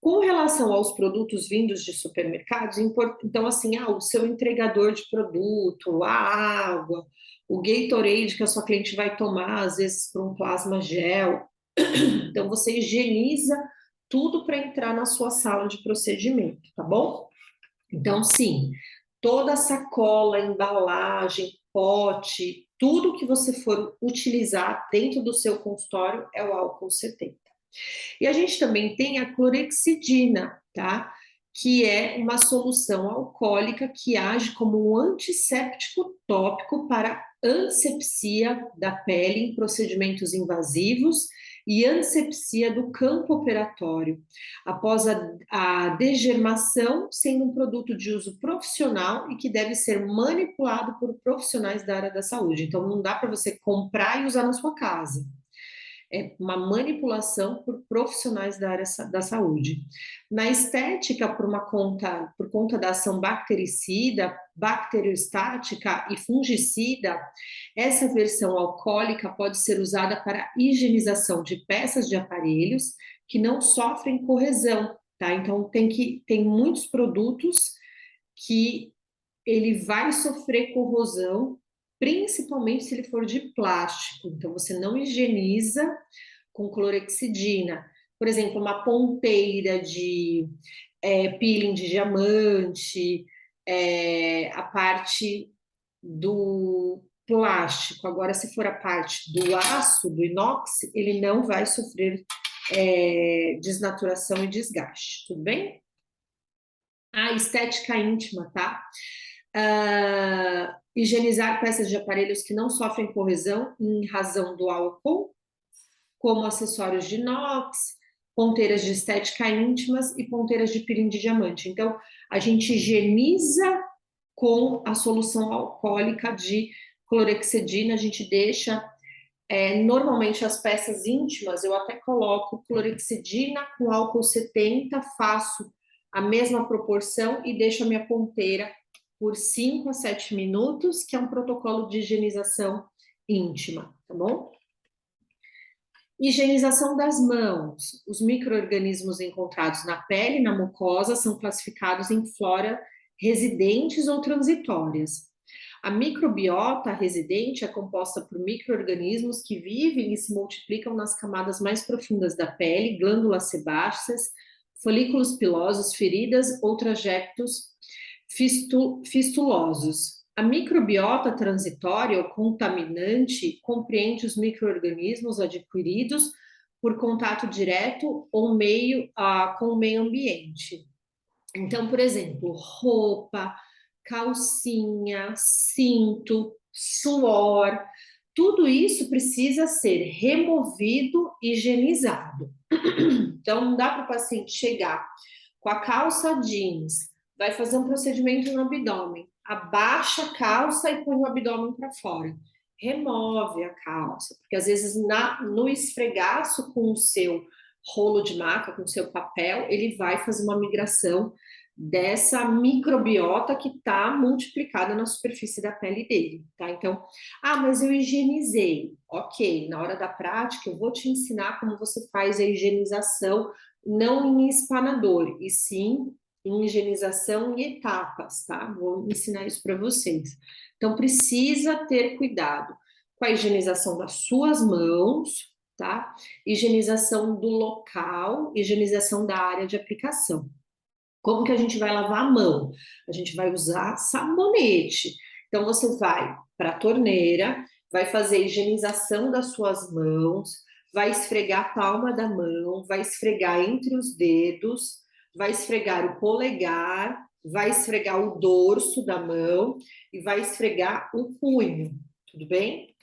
Com relação aos produtos vindos de supermercados, então, assim, o seu entregador de produto, a água, o Gatorade que a sua cliente vai tomar, às vezes, por um plasma gel. Então, você higieniza tudo para entrar na sua sala de procedimento, tá bom? Então, sim, toda sacola, embalagem, pote, tudo que você for utilizar dentro do seu consultório é o álcool 70. E a gente também tem a clorexidina, tá? que é uma solução alcoólica que age como um antisséptico tópico para antisepsia da pele em procedimentos invasivos e antisepsia do campo operatório, após a degermação, sendo um produto de uso profissional e que deve ser manipulado por profissionais da área da saúde. Então, não dá para você comprar e usar na sua casa. É uma manipulação por profissionais da área da saúde. Na estética, por conta da ação bactericida, bacteriostática e fungicida, essa versão alcoólica pode ser usada para higienização de peças de aparelhos que não sofrem corrosão, tá? Então tem muitos produtos que ele vai sofrer corrosão, principalmente se ele for de plástico. Então, você não higieniza com clorexidina. Por exemplo, uma ponteira de peeling de diamante, a parte do plástico. Agora, se for a parte do aço, do inox, ele não vai sofrer desnaturação e desgaste, tudo bem? A estética íntima, tá? Higienizar peças de aparelhos que não sofrem corrosão em razão do álcool, como acessórios de inox, ponteiras de estética íntimas e ponteiras de peeling de diamante. Então, a gente higieniza com a solução alcoólica de clorexidina, a gente deixa, normalmente as peças íntimas, eu até coloco clorexidina com álcool 70, faço a mesma proporção e deixo a minha ponteira por 5 a 7 minutos, que é um protocolo de higienização íntima, tá bom? Higienização das mãos. Os micro-organismos encontrados na pele e na mucosa são classificados em flora residentes ou transitórias. A microbiota residente é composta por micro-organismos que vivem e se multiplicam nas camadas mais profundas da pele, glândulas sebáceas, folículos pilosos, feridas ou trajectos fistulosos. A microbiota transitória ou contaminante compreende os micro-organismos adquiridos por contato direto ou com o meio ambiente. Então, por exemplo, roupa, calcinha, cinto, suor, tudo isso precisa ser removido e higienizado. Então, não dá para o paciente chegar com a calça jeans, vai fazer um procedimento no abdômen, abaixa a calça e põe o abdômen para fora. Remove a calça, porque às vezes no esfregaço com o seu rolo de maca, com o seu papel, ele vai fazer uma migração dessa microbiota que está multiplicada na superfície da pele dele, tá? Então, mas eu higienizei. Ok, na hora da prática eu vou te ensinar como você faz a higienização, não em espanador, e sim em higienização em etapas, tá? Vou ensinar isso para vocês. Então, precisa ter cuidado com a higienização das suas mãos, tá? Higienização do local, higienização da área de aplicação. Como que a gente vai lavar a mão? A gente vai usar sabonete. Então, você vai para a torneira, vai fazer a higienização das suas mãos, vai esfregar a palma da mão, vai esfregar entre os dedos, vai esfregar o polegar, vai esfregar o dorso da mão e vai esfregar o punho, tudo bem?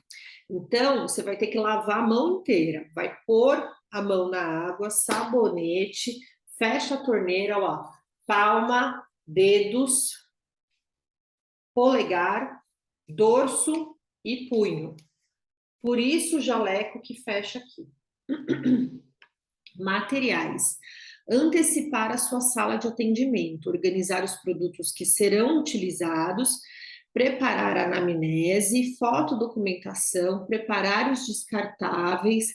Então, você vai ter que lavar a mão inteira, vai pôr a mão na água, sabonete, fecha a torneira, ó, palma, dedos, polegar, dorso e punho. Por isso o jaleco que fecha aqui. Materiais. Antecipar a sua sala de atendimento, organizar os produtos que serão utilizados, preparar a anamnese, fotodocumentação, preparar os descartáveis,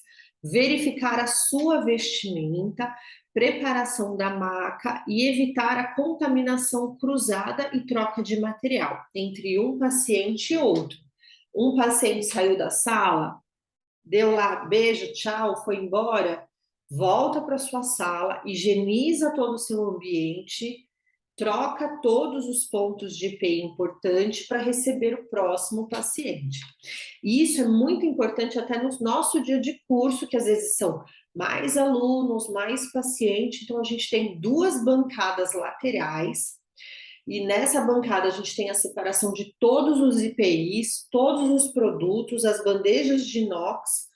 verificar a sua vestimenta, preparação da maca e evitar a contaminação cruzada e troca de material entre um paciente e outro. Um paciente saiu da sala, deu lá beijo, tchau, foi embora, volta para sua sala, higieniza todo o seu ambiente, troca todos os pontos de EPI importantes para receber o próximo paciente. E isso é muito importante até no nosso dia de curso, que às vezes são mais alunos, mais pacientes, então a gente tem 2 bancadas laterais, e nessa bancada a gente tem a separação de todos os IPIs, todos os produtos, as bandejas de inox,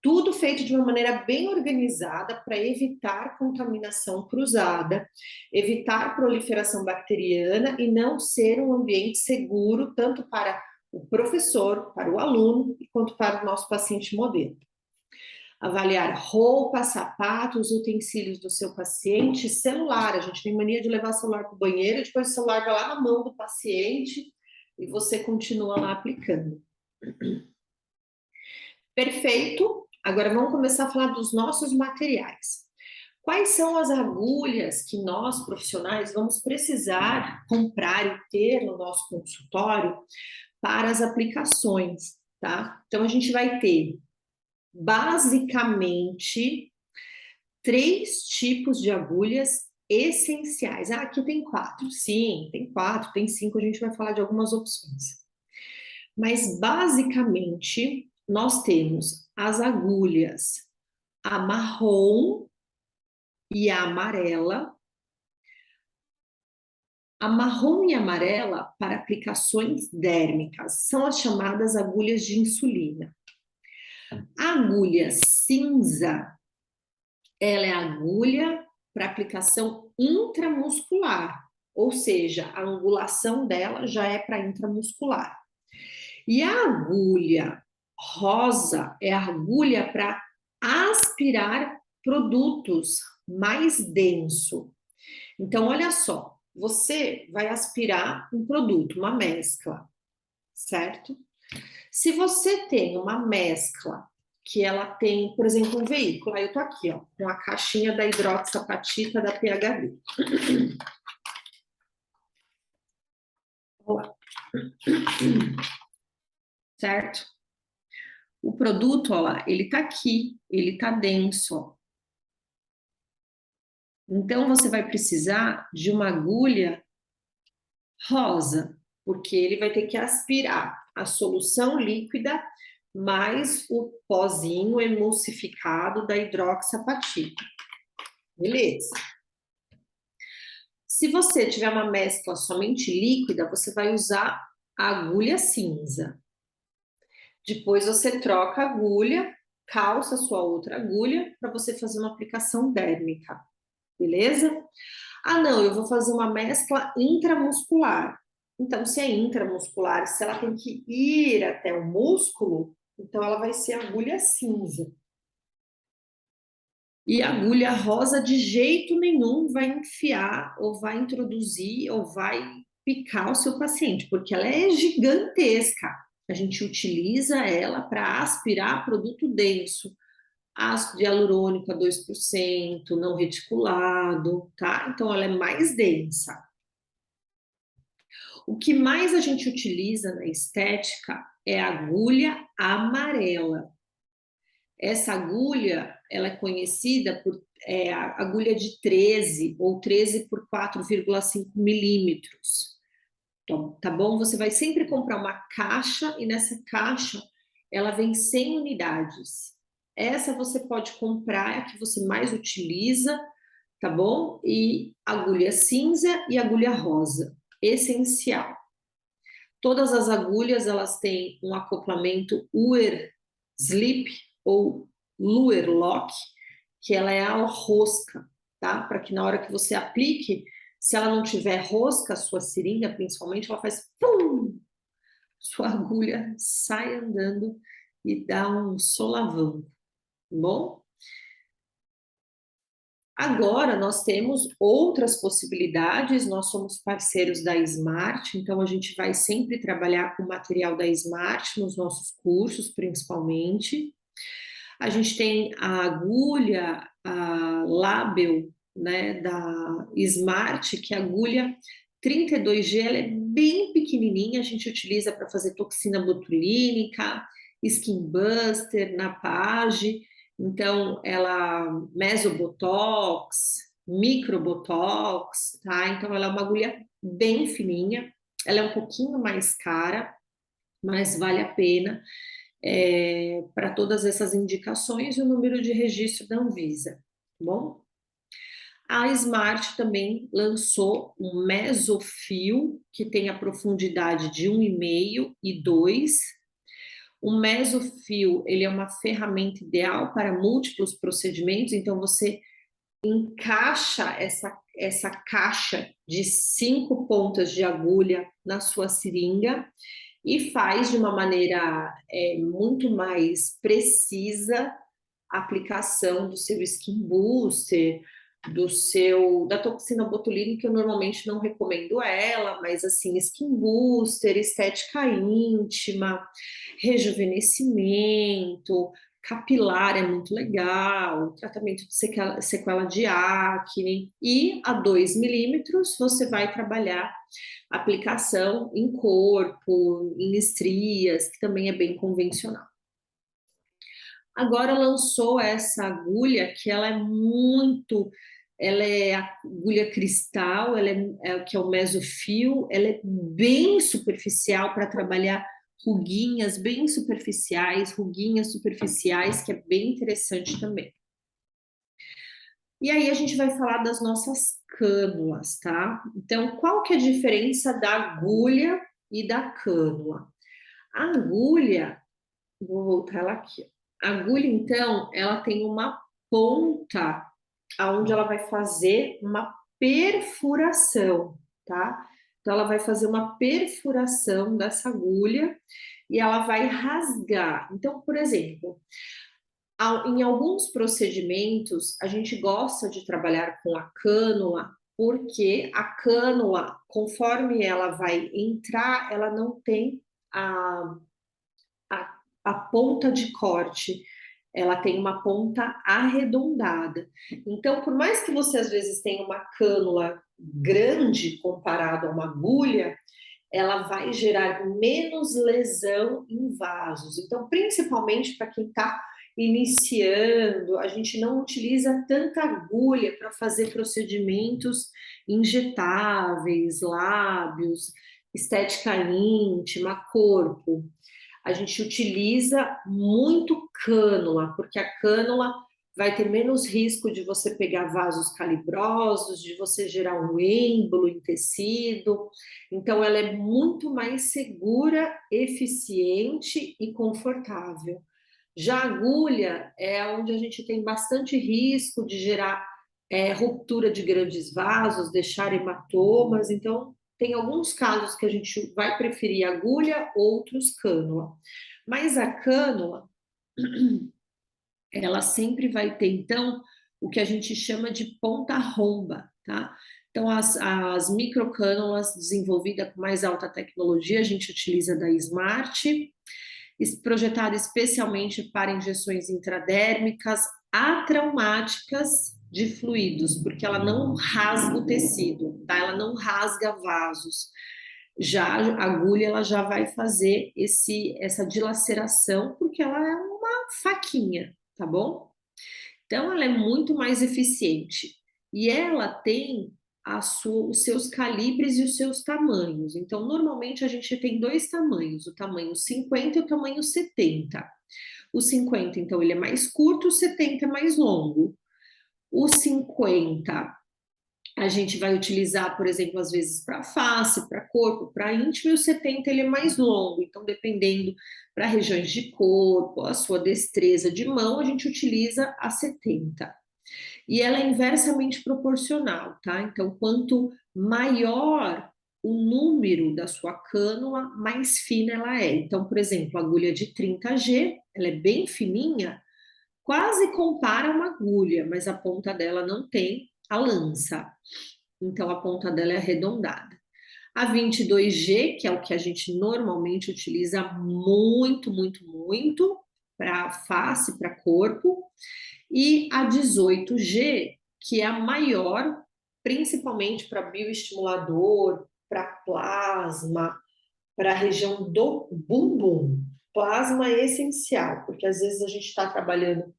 tudo feito de uma maneira bem organizada para evitar contaminação cruzada, evitar proliferação bacteriana e não ser um ambiente seguro tanto para o professor, para o aluno, quanto para o nosso paciente modelo. Avaliar roupas, sapatos, utensílios do seu paciente, celular. A gente tem mania de levar celular para o banheiro, depois o celular vai lá na mão do paciente e você continua lá aplicando. Perfeito. Agora vamos começar a falar dos nossos materiais. Quais são as agulhas que nós, profissionais, vamos precisar comprar e ter no nosso consultório para as aplicações, tá? Então, a gente vai ter, basicamente, 3 tipos de agulhas essenciais. Ah, aqui tem 4. Sim, tem 4, tem 5, a gente vai falar de algumas opções. Mas, basicamente, nós temos as agulhas a marrom e a amarela. A marrom e a amarela para aplicações dérmicas são as chamadas agulhas de insulina. A agulha cinza, ela é a agulha para aplicação intramuscular, ou seja, a angulação dela já é para intramuscular. E a agulha rosa é a agulha para aspirar produtos mais denso. Então, olha só, você vai aspirar um produto, uma mescla, certo? Se você tem uma mescla que ela tem, por exemplo, um veículo, aí eu tô aqui, ó, com a caixinha da hidroxapatita da PHD. Vamos lá. Certo? O produto, ó lá, ele tá aqui, ele tá denso, ó. Então, você vai precisar de uma agulha rosa, porque ele vai ter que aspirar a solução líquida mais o pozinho emulsificado da hidroxapatita. Beleza? Se você tiver uma mescla somente líquida, você vai usar a agulha cinza. Depois você troca a agulha, calça a sua outra agulha para você fazer uma aplicação dérmica. Beleza? Ah, não, eu vou fazer uma mescla intramuscular. Então, se é intramuscular, se ela tem que ir até o músculo, então ela vai ser agulha cinza. E a agulha rosa de jeito nenhum vai enfiar, ou vai introduzir, ou vai picar o seu paciente, porque ela é gigantesca. A gente utiliza ela para aspirar produto denso, ácido hialurônico a 2%, não reticulado, tá? Então ela é mais densa. O que mais a gente utiliza na estética é a agulha amarela. Essa agulha, ela é conhecida por a agulha de 13 ou 13 por 4,5 milímetros. Então, tá bom? Você vai sempre comprar uma caixa e nessa caixa ela vem 100 unidades. Essa você pode comprar, é a que você mais utiliza, tá bom? E agulha cinza e agulha rosa, essencial. Todas as agulhas, elas têm um acoplamento Uhr Slip ou Luer Lock, que ela é a rosca, tá? Para que na hora que você aplique, se ela não tiver rosca, a sua seringa, principalmente, ela faz pum! Sua agulha sai andando e dá um solavanco, tá bom? Agora nós temos outras possibilidades, nós somos parceiros da Smart, então a gente vai sempre trabalhar com o material da Smart nos nossos cursos, principalmente. A gente tem a agulha, a Label, né, da Smart, que é a agulha 32G, ela é bem pequenininha, a gente utiliza para fazer toxina botulínica, skin buster, napage, então ela mesobotox, microbotox, tá? Então, ela é uma agulha bem fininha, ela é um pouquinho mais cara, mas vale a pena para todas essas indicações e o número de registro da Anvisa, tá bom? A Smart também lançou um mesofio, que tem a profundidade de 1,5 e 2. O mesofio, ele é uma ferramenta ideal para múltiplos procedimentos, então você encaixa essa caixa de 5 pontas de agulha na sua seringa e faz de uma maneira muito mais precisa a aplicação do seu skin booster, da toxina botulínica. Eu normalmente não recomendo ela, mas assim, skin booster, estética íntima, rejuvenescimento, capilar é muito legal, tratamento de sequela de acne, e a 2 milímetros você vai trabalhar aplicação em corpo, em estrias, que também é bem convencional. Agora lançou essa agulha que ela é agulha cristal, que é o mesofio, ela é bem superficial para trabalhar ruguinhas superficiais, que é bem interessante também. E aí a gente vai falar das nossas cânulas, tá? Então, qual que é a diferença da agulha e da cânula? A agulha, vou voltar ela aqui. A agulha, então, ela tem uma ponta aonde ela vai fazer uma perfuração, tá? Então, ela vai fazer uma perfuração dessa agulha e ela vai rasgar. Então, por exemplo, em alguns procedimentos, a gente gosta de trabalhar com a cânula, porque a cânula, conforme ela vai entrar, ela não tem a, a ponta de corte, ela tem uma ponta arredondada. Então, por mais que você às vezes tenha uma cânula grande comparado a uma agulha, ela vai gerar menos lesão em vasos. Então, principalmente para quem está iniciando, a gente não utiliza tanta agulha para fazer procedimentos injetáveis, lábios, estética íntima, corpo. A gente utiliza muito cânula, porque a cânula vai ter menos risco de você pegar vasos calibrosos, de você gerar um êmbolo em tecido. Então, ela é muito mais segura, eficiente e confortável. Já a agulha é onde a gente tem bastante risco de gerar ruptura de grandes vasos, deixar hematomas. Então, tem alguns casos que a gente vai preferir agulha, outros cânula. Mas a cânula, ela sempre vai ter, então, o que a gente chama de ponta romba, tá? Então, as microcânulas desenvolvidas com mais alta tecnologia, a gente utiliza da Smart, projetada especialmente para injeções intradérmicas atraumáticas de fluidos, porque ela não rasga o tecido, tá? Ela não rasga vasos. Já a agulha, ela já vai fazer essa dilaceração, porque ela é uma faquinha, tá bom? Então, ela é muito mais eficiente. E ela tem os seus calibres e os seus tamanhos. Então, normalmente a gente tem 2 tamanhos, o tamanho 50 e o tamanho 70. O 50, então, ele é mais curto, o 70 é mais longo. O 50 a gente vai utilizar, por exemplo, às vezes para face, para corpo, para íntimo, e o 70 ele é mais longo, então dependendo para regiões de corpo, a sua destreza de mão, a gente utiliza a 70. E ela é inversamente proporcional, tá? Então, quanto maior o número da sua cânula, mais fina ela é. Então, por exemplo, a agulha de 30G, ela é bem fininha, quase compara uma agulha, mas a ponta dela não tem a lança. Então, a ponta dela é arredondada. A 22G, que é o que a gente normalmente utiliza muito para face, para corpo, e a 18G, que é a maior, principalmente para bioestimulador, para plasma, para a região do bumbum. Plasma é essencial, porque às vezes a gente está trabalhando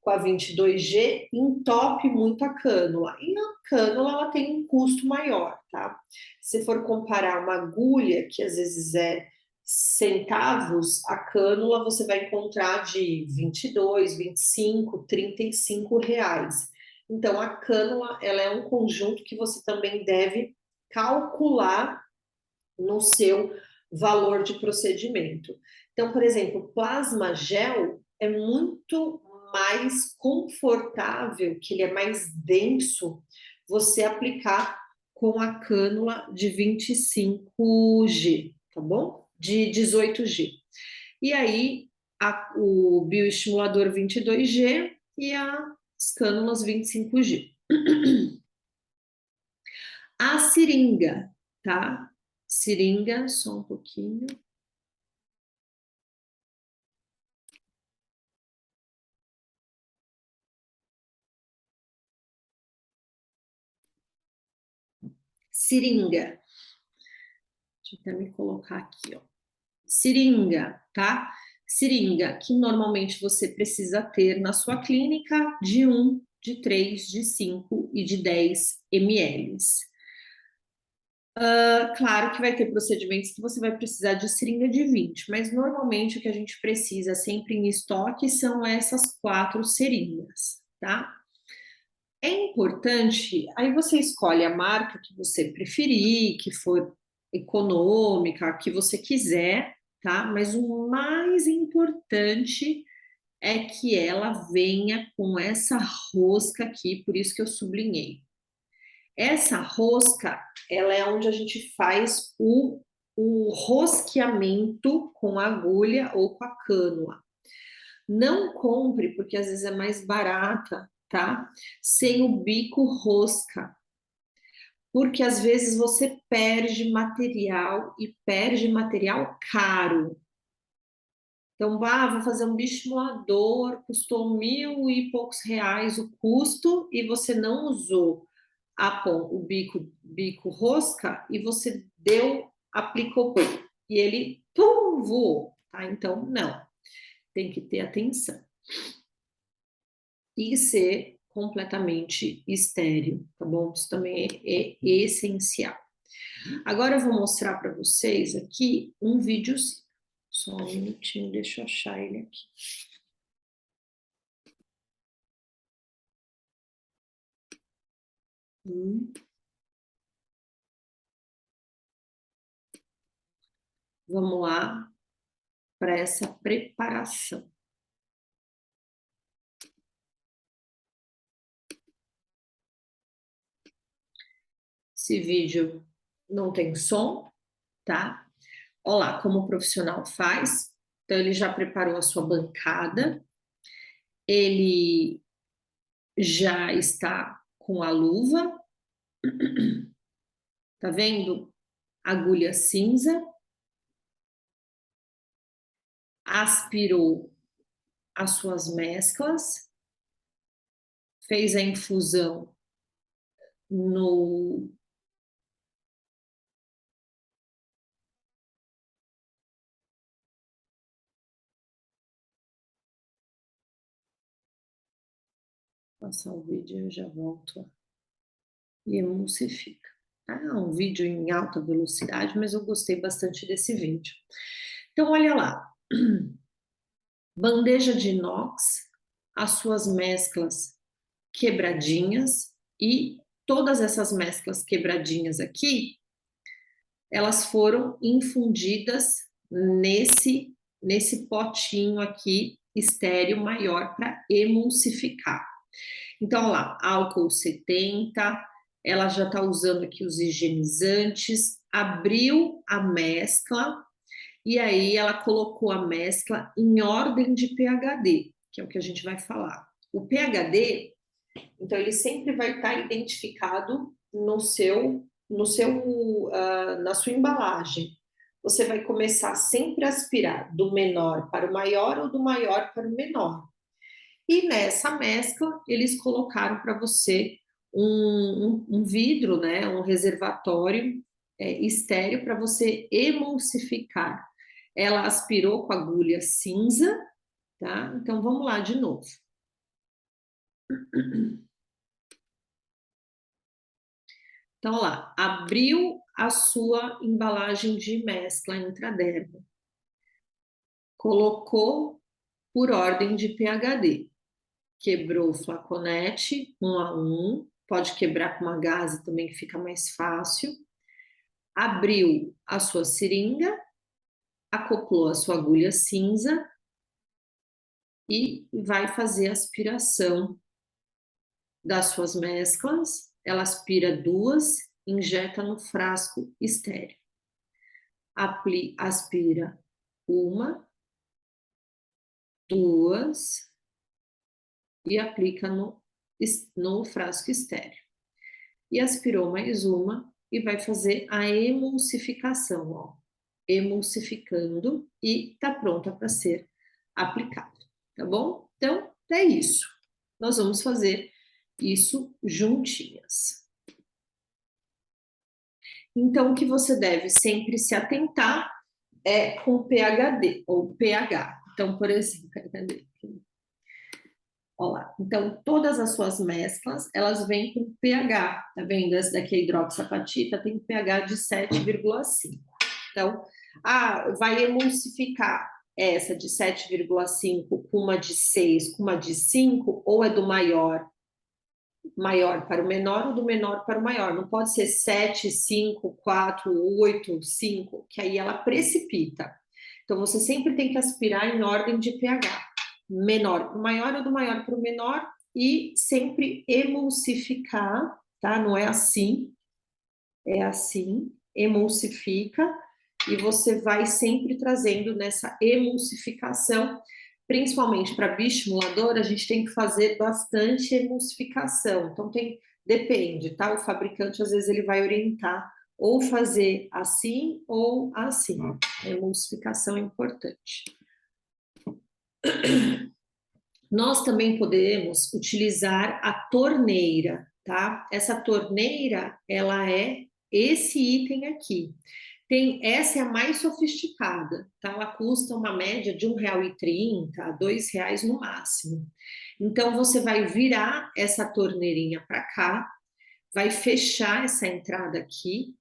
com a 22G, entope muito a cânula. E a cânula, ela tem um custo maior, tá? Se for comparar uma agulha, que às vezes é centavos, a cânula você vai encontrar de 22, 25, 35 reais. Então, a cânula, ela é um conjunto que você também deve calcular no seu valor de procedimento. Então, por exemplo, plasma gel é muito mais confortável, que ele é mais denso, você aplicar com a cânula de 25G, tá bom? De 18G. E aí, o bioestimulador 22G e as cânulas 25G. A seringa, tá? Seringa, só um pouquinho. Seringa. Deixa eu até me colocar aqui, ó. Seringa, tá? Seringa, que normalmente você precisa ter na sua clínica de 1, de 3, de 5 e de 10 ml. Claro que vai ter procedimentos que você vai precisar de seringa de 20, mas normalmente o que a gente precisa sempre em estoque são essas 4 seringas, tá? É importante, aí você escolhe a marca que você preferir, que for econômica, que você quiser, tá? Mas o mais importante é que ela venha com essa rosca aqui, por isso que eu sublinhei. Essa rosca, ela é onde a gente faz o rosqueamento com a agulha ou com a cânula. Não compre, porque às vezes é mais barata, tá? Sem o bico rosca. Porque às vezes você perde material e perde material caro. Então, vou fazer um bioestimulador, custou 1.000 e poucos reais o custo e você não usou o bico rosca e você aplicou e ele voou, tá? Então, não, tem que ter atenção. E ser completamente estéril, tá bom? Isso também é essencial. Agora eu vou mostrar para vocês aqui um vídeo. Só um minutinho, deixa eu achar ele aqui. Vamos lá para essa preparação. Esse vídeo não tem som, tá? Olha lá como o profissional faz. Então, ele já preparou a sua bancada, ele já está com a luva, tá vendo? Agulha cinza, aspirou as suas mesclas, fez a infusão no passar o vídeo eu já volto e emulsifica. Tá? É um vídeo em alta velocidade, mas eu gostei bastante desse vídeo. Então, olha lá. Bandeja de inox, as suas mesclas quebradinhas e todas essas mesclas quebradinhas aqui, elas foram infundidas nesse potinho aqui estéreo maior para emulsificar. Então, olha lá, álcool 70, ela já está usando aqui os higienizantes, abriu a mescla e aí ela colocou a mescla em ordem de pHD, que é o que a gente vai falar. O pHD, então, ele sempre vai estar identificado na sua embalagem. Você vai começar sempre a aspirar do menor para o maior ou do maior para o menor. E nessa mescla, eles colocaram para você um vidro, né, um reservatório estéreo para você emulsificar. Ela aspirou com agulha cinza, tá? Então vamos lá de novo. Então, olha lá, abriu a sua embalagem de mescla intradermo, colocou por ordem de pHD, quebrou o flaconete 1 a 1, pode quebrar com uma gaze também que fica mais fácil, abriu a sua seringa, acoplou a sua agulha cinza e vai fazer a aspiração das suas mesclas. Ela aspira 2, injeta no frasco estéreo. Aspira 1, 2 e aplica no frasco estéreo. E aspirou mais 1 e vai fazer a emulsificação, ó. Emulsificando e tá pronta para ser aplicada, tá bom? Então, é isso. Nós vamos fazer isso juntinhas. Então, o que você deve sempre se atentar é com PHD ou pH. Então, por exemplo, cadê? Olha lá. Então, todas as suas mesclas, elas vêm com pH, tá vendo? Essa daqui é hidroxapatita, tem pH de 7,5. Então, vai emulsificar essa de 7,5 com uma de 6, com uma de 5, ou é do maior para o menor ou do menor para o maior. Não pode ser 7, 5, 4, 8, 5, que aí ela precipita. Então, você sempre tem que aspirar em ordem de pH. Menor para o maior ou do maior para o menor e sempre emulsificar, tá? Não é assim, é assim, emulsifica e você vai sempre trazendo nessa emulsificação, principalmente para bioestimulador, a gente tem que fazer bastante emulsificação. Então depende, tá? O fabricante às vezes ele vai orientar ou fazer assim ou assim. A emulsificação é importante. Nós também podemos utilizar a torneira, tá? Essa torneira, ela é esse item aqui. Essa é a mais sofisticada, tá? Ela custa uma média de R$1,30 a R$2 no máximo. Então, você vai virar essa torneirinha para cá, vai fechar essa entrada aqui,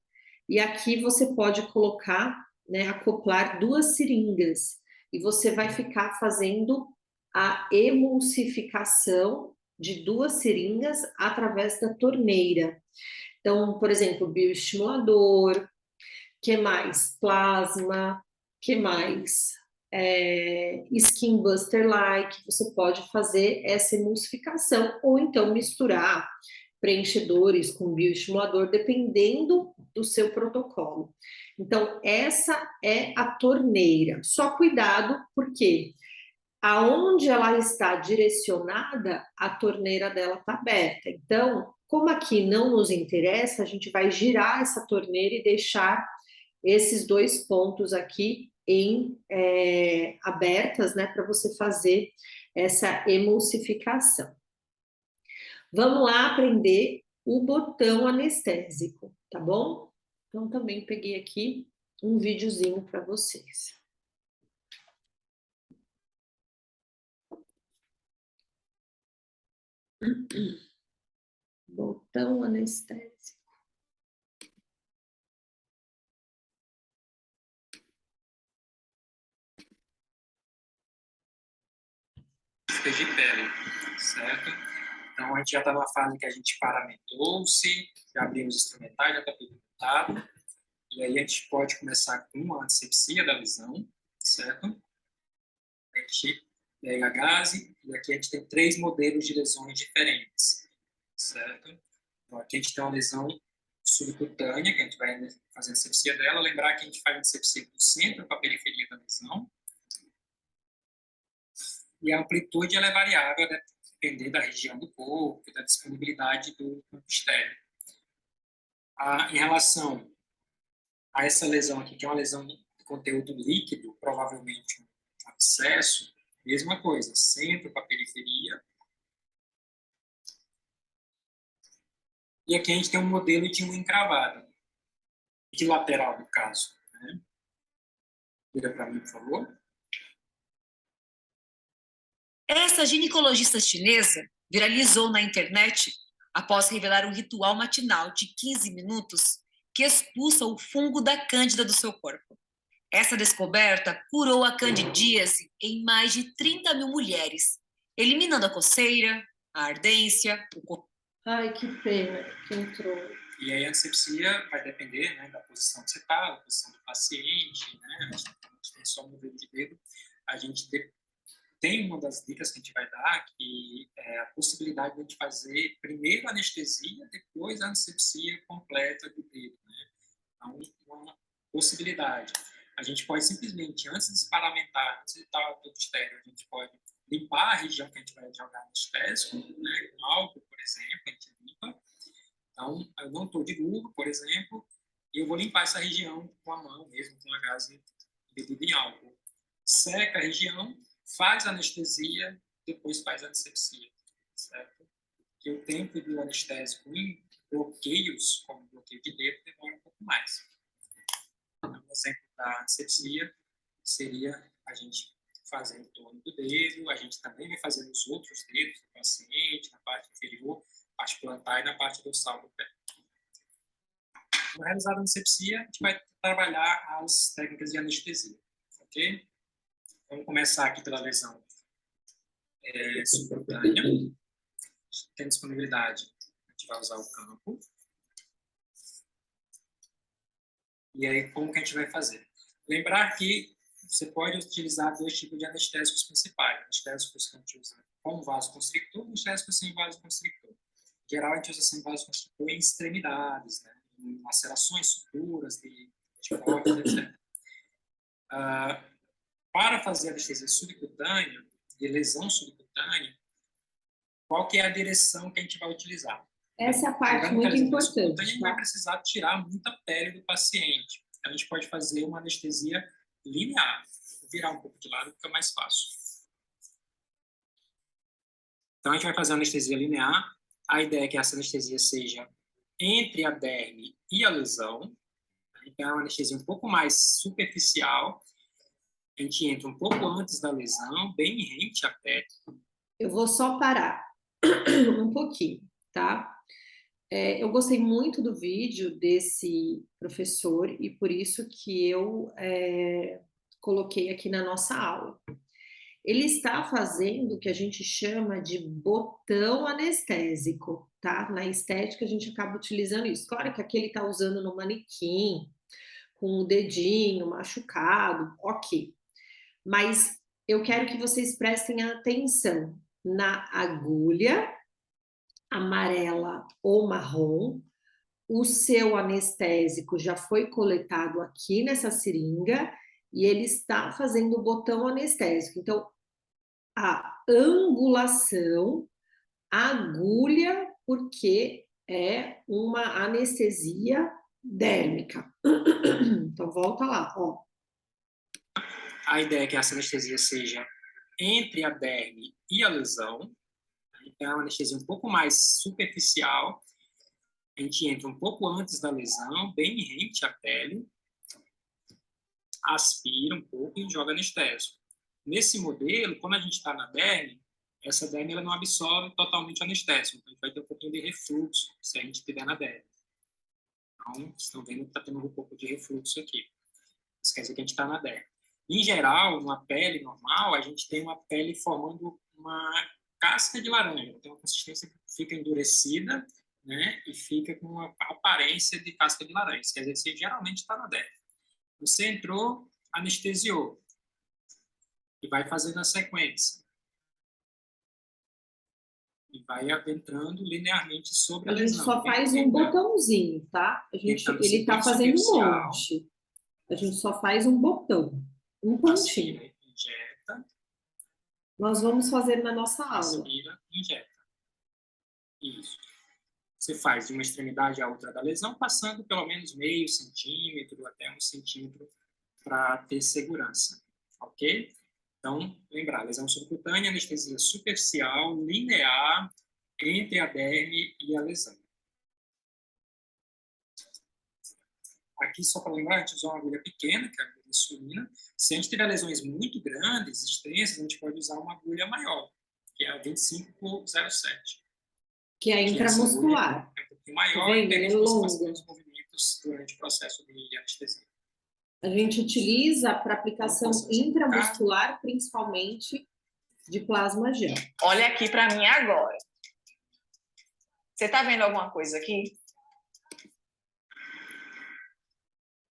e aqui você pode colocar, né, acoplar 2 seringas, e você vai ficar fazendo a emulsificação de 2 seringas através da torneira. Então, por exemplo, bioestimulador, que mais? Plasma, que mais? Skin Buster Like, você pode fazer essa emulsificação, ou então misturar preenchedores com bioestimulador, dependendo do seu protocolo. Então, essa é a torneira. Só cuidado, porque aonde ela está direcionada, a torneira dela está aberta. Então, como aqui não nos interessa, a gente vai girar essa torneira e deixar esses 2 pontos aqui abertas, né, para você fazer essa emulsificação. Vamos lá aprender o botão anestésico, tá bom? Então, também peguei aqui um videozinho para vocês. Botão anestésico. De pele, certo? Então, a gente já está numa fase que a gente paramentou-se, já abrimos os instrumentais, já está tudo montado. E aí a gente pode começar com uma antisepsia da lesão, certo? A gente pega a gaze, e aqui a gente tem 3 modelos de lesões diferentes, certo? Então, aqui a gente tem uma lesão subcutânea, que a gente vai fazer a antisepsia dela. Lembrar que a gente faz a antisepsia do centro para a periferia da lesão. E a amplitude ela é variável, né? Depender da região do corpo, da disponibilidade do campo estéreo. Em relação a essa lesão aqui, que é uma lesão de conteúdo líquido, provavelmente um abscesso, mesma coisa, centro para periferia. E aqui a gente tem um modelo de unha encravada, de lateral, no caso. Né? Vira para mim, por favor. Essa ginecologista chinesa viralizou na internet após revelar um ritual matinal de 15 minutos que expulsa o fungo da cândida do seu corpo. Essa descoberta curou a candidíase em mais de 30 mil mulheres, eliminando a coceira, a ardência, o... Ai, que pena que entrou. E aí a antisepsia vai depender, né, da posição que você está, da posição do paciente, né? A gente tem só um movimento de dedo. A gente tem uma das dicas que a gente vai dar, que é a possibilidade de a gente fazer primeiro a anestesia, depois a antisepsia completa do dedo, né? Então, uma possibilidade. A gente pode simplesmente, antes de esparamentar, antes de estar todo estéreo, a gente pode limpar a região que a gente vai jogar anestésico, né? Com álcool, por exemplo, a gente limpa. Então, eu não estou de luva, por exemplo, e eu vou limpar essa região com a mão mesmo, com a gase embebida em álcool. Seca a região, faz a anestesia, depois faz a antisepsia, certo? Que o tempo do anestésico em bloqueios, como bloqueio de dedo, demora um pouco mais. Um exemplo da antisepsia seria a gente fazer em torno do dedo, a gente também vai fazer nos outros dedos do paciente, na parte inferior, parte plantar e na parte dorsal do pé. Quando realizada a antisepsia, a gente vai trabalhar as técnicas de anestesia, ok? Vamos começar aqui pela lesão subcutânea. Tem disponibilidade, a gente vai usar o campo. E aí, como que a gente vai fazer? Lembrar que você pode utilizar dois tipos de anestésicos principais. Anestésicos que a gente usa com vasoconstrictor e anestésicos sem vasoconstrictor. Em geral, a gente usa sem vasoconstrictor em extremidades, né? Em lacerações, suturas de cortes, etc. Para fazer anestesia subcutânea, de lesão subcutânea, qual que é a direção que a gente vai utilizar? Essa é a parte muito importante. A gente vai precisar tirar muita pele do paciente. Então, a gente pode fazer uma anestesia linear. Vou virar um pouco de lado, fica mais fácil. Então, a gente vai fazer a anestesia linear. A ideia é que essa anestesia seja entre a derme e a lesão. Então, é uma anestesia um pouco mais superficial. A gente entra um pouco antes da lesão, bem rente à pele. Eu vou só parar um pouquinho, tá? Eu gostei muito do vídeo desse professor e por isso que eu coloquei aqui na nossa aula. Ele está fazendo o que a gente chama de botão anestésico, tá? Na estética a gente acaba utilizando isso. Claro que aqui ele está usando no manequim, com o dedinho machucado, ok. Mas eu quero que vocês prestem atenção na agulha amarela ou marrom. O seu anestésico já foi coletado aqui nessa seringa e ele está fazendo o botão anestésico. Então, a angulação, a agulha, porque é uma anestesia dérmica. Então, volta lá, ó. A ideia é que essa anestesia seja entre a derme e a lesão. Então, é uma anestesia um pouco mais superficial. A gente entra um pouco antes da lesão, bem rente à pele, aspira um pouco e joga anestésico. Nesse modelo, quando a gente está na derme, essa derme ela não absorve totalmente o anestésico. Então, a gente vai ter um pouquinho de refluxo se a gente estiver na derme. Então, vocês estão vendo que está tendo um pouco de refluxo aqui. Isso quer dizer que a gente está na derme. Em geral, numa pele normal, a gente tem uma pele formando uma casca de laranja. Então, a consistência fica endurecida, né, e fica com uma aparência de casca de laranja. Isso quer dizer que você geralmente está na derme. Você entrou, anestesiou. E vai fazendo a sequência. E vai adentrando linearmente sobre a lesão. A gente só faz um botãozinho, tá? Ele está fazendo um monte. A gente só faz um botão, um pontinho. Aspira, injeta. Nós vamos fazer na nossa aula. Aspira, injeta. Isso. Você faz de uma extremidade à outra da lesão, passando pelo menos meio centímetro até 1 centímetro para ter segurança. Ok? Então, lembrar, lesão subcutânea, anestesia superficial, linear, entre a derme e a lesão. Aqui, só para lembrar, a gente usa uma agulha pequena, que é a agulha de insulina. Se a gente tiver lesões muito grandes, extensas, a gente pode usar uma agulha maior. que é a 2507. Que é intramuscular. É um pouquinho maior, Tá e vendo? permite É você longa. fazer os movimentos durante o processo de anestesia. A gente utiliza para aplicação intramuscular, principalmente de plasma gel. Olha aqui para mim agora. Você está vendo alguma coisa aqui?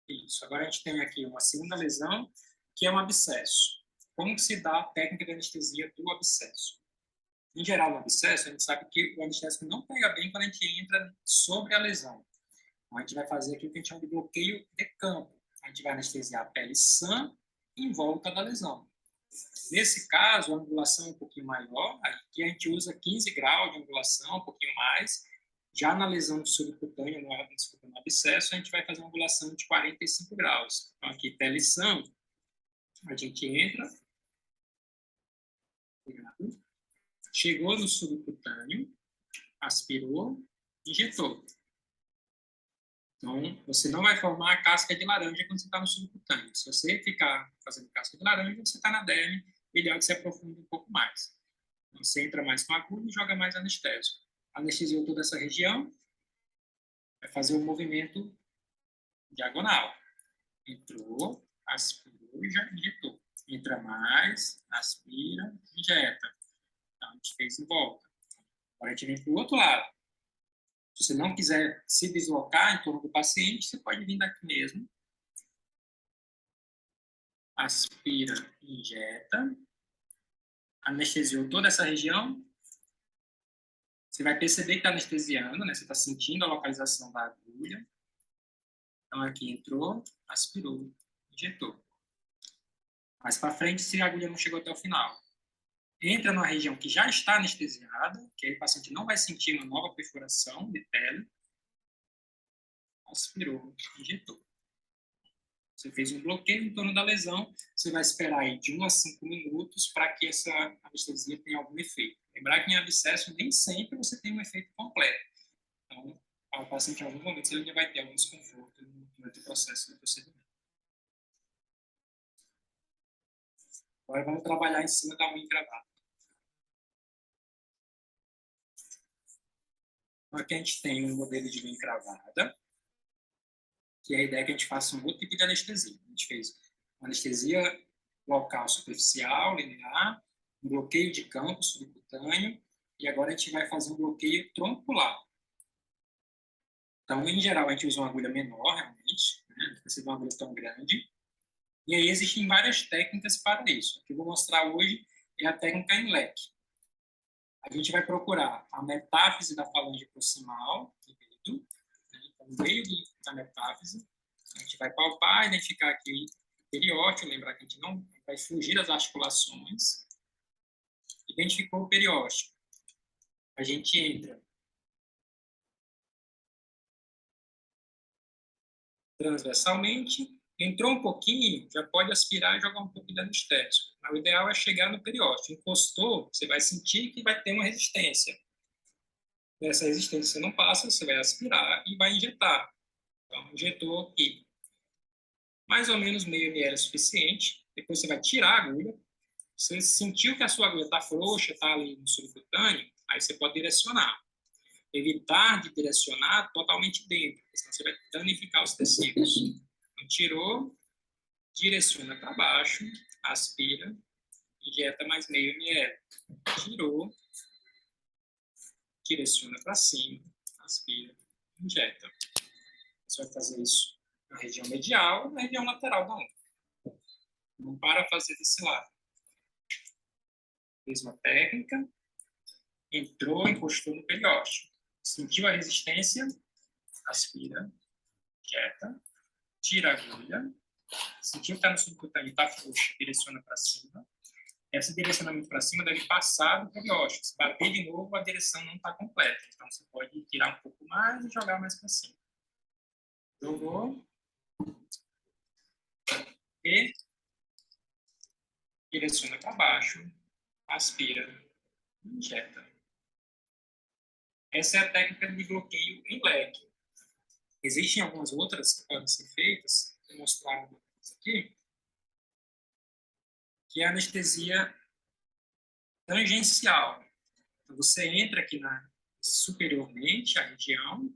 Isso. Agora a gente tem aqui uma segunda lesão, que é um abscesso. Como que se dá a técnica de anestesia do abscesso? Em geral, no abscesso, a gente sabe que o anestésico não pega bem quando a gente entra sobre a lesão. Então, a gente vai fazer aqui o que a gente chama de bloqueio de campo. A gente vai anestesiar a pele sã em volta da lesão. Nesse caso, a angulação é um pouquinho maior. Aqui a gente usa 15 graus de angulação, um pouquinho mais. Já na lesão subcutânea, no abscesso, a gente vai fazer uma angulação de 45 graus. Então, aqui, pele sã, a gente entra. Chegou no subcutâneo, aspirou, injetou. Então, você não vai formar a casca de laranja quando você está no subcutâneo. Se você ficar fazendo casca de laranja, você está na derme, ideal que você aprofunde um pouco mais. Então, você entra mais com a agulha e joga mais anestésico. Anestesiou toda essa região, vai fazer um movimento diagonal. Entrou, aspirou e já injetou. Entra mais, aspira, injeta. Então, a gente fez em volta. Agora a gente vem para o outro lado. Se você não quiser se deslocar em torno do paciente, você pode vir daqui mesmo. Aspira, injeta. Anestesiou toda essa região. Você vai perceber que está anestesiando, né? Você está sentindo a localização da agulha. Então, aqui entrou, aspirou, injetou. Mais para frente, se a agulha não chegou até o final. Entra numa região que já está anestesiada, que aí o paciente não vai sentir uma nova perfuração de pele. Aspirou, injetou. Você fez um bloqueio em torno da lesão, você vai esperar aí de 1 a 5 minutos para que essa anestesia tenha algum efeito. Lembrar que em abscesso nem sempre você tem um efeito completo. Então, o paciente em alguns momentos ele vai ter algum desconforto durante o processo do procedimento. Agora vamos trabalhar em cima da unha encravada. Aqui a gente tem um modelo de unha encravada, que a ideia é que a gente faça um outro tipo de anestesia. A gente fez uma anestesia local superficial, linear, um bloqueio de campo subcutâneo, e agora a gente vai fazer um bloqueio troncular. Então, em geral, a gente usa uma agulha menor, realmente, né? Não precisa de uma agulha tão grande. E aí existem várias técnicas para isso. O que eu vou mostrar hoje é a técnica em leque. A gente vai procurar a metáfise da falange proximal do dedo, né? Então, no meio da metáfise, a gente vai palpar, identificar aqui o periósteo, lembrar que a gente não vai fugir das articulações. Identificou o periósteo. A gente entra transversalmente, entrou um pouquinho, já pode aspirar e jogar um pouco de anestésico. O ideal é chegar no periósteo. Encostou, você vai sentir que vai ter uma resistência. Nessa resistência você não passa, você vai aspirar e vai injetar. Então, injetou aqui. Mais ou menos meio ml é suficiente. Depois você vai tirar a agulha. Você sentiu que a sua agulha está frouxa, está ali no subcutâneo, aí você pode direcionar. Evitar de direcionar totalmente dentro, senão você vai danificar os tecidos. Então, tirou, direciona para baixo, aspira, injeta mais meio ml. Tirou, direciona para cima, aspira, injeta. Você vai fazer isso na região medial e na região lateral da unha. Não para fazer desse lado. Fez uma técnica, entrou, encostou no periósteo. Sentiu a resistência, aspira, injeta, tira a agulha. Sentiu que está no subcutâneo, está frouxo, direciona para cima. Esse direcionamento para cima deve passar do periósteo. Se bater de novo, a direção não está completa. Então, você pode tirar um pouco mais e jogar mais para cima. Jogou. E direciona para baixo, aspira, injeta. Essa é a técnica de bloqueio em leque. Existem algumas outras que podem ser feitas. Vou mostrar isso aqui. Que é a anestesia tangencial. Então, você entra aqui superiormente a região,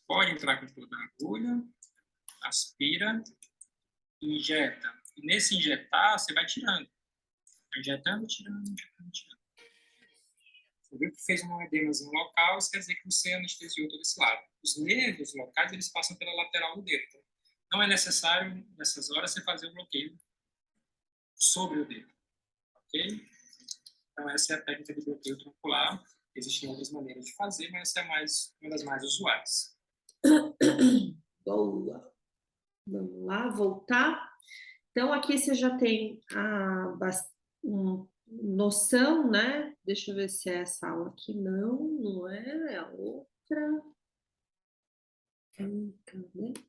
pode entrar com toda a agulha, aspira, injeta. E nesse injetar, você vai tirando. Injetando, tirando, injetando, tirando. Você viu que fez um edemazinho local, isso quer dizer que você anestesiou todo esse lado. Os nervos locais, eles passam pela lateral do dedo. Então, não é necessário, nessas horas, você fazer o bloqueio sobre o dedo. Ok? Então, essa é a técnica de bloqueio troncular. Existem outras maneiras de fazer, mas essa é uma das mais usuais. Boa. Vamos lá, voltar. Então, aqui você já tem a noção, né? Deixa eu ver se é essa aula aqui. Não, não é, é a outra.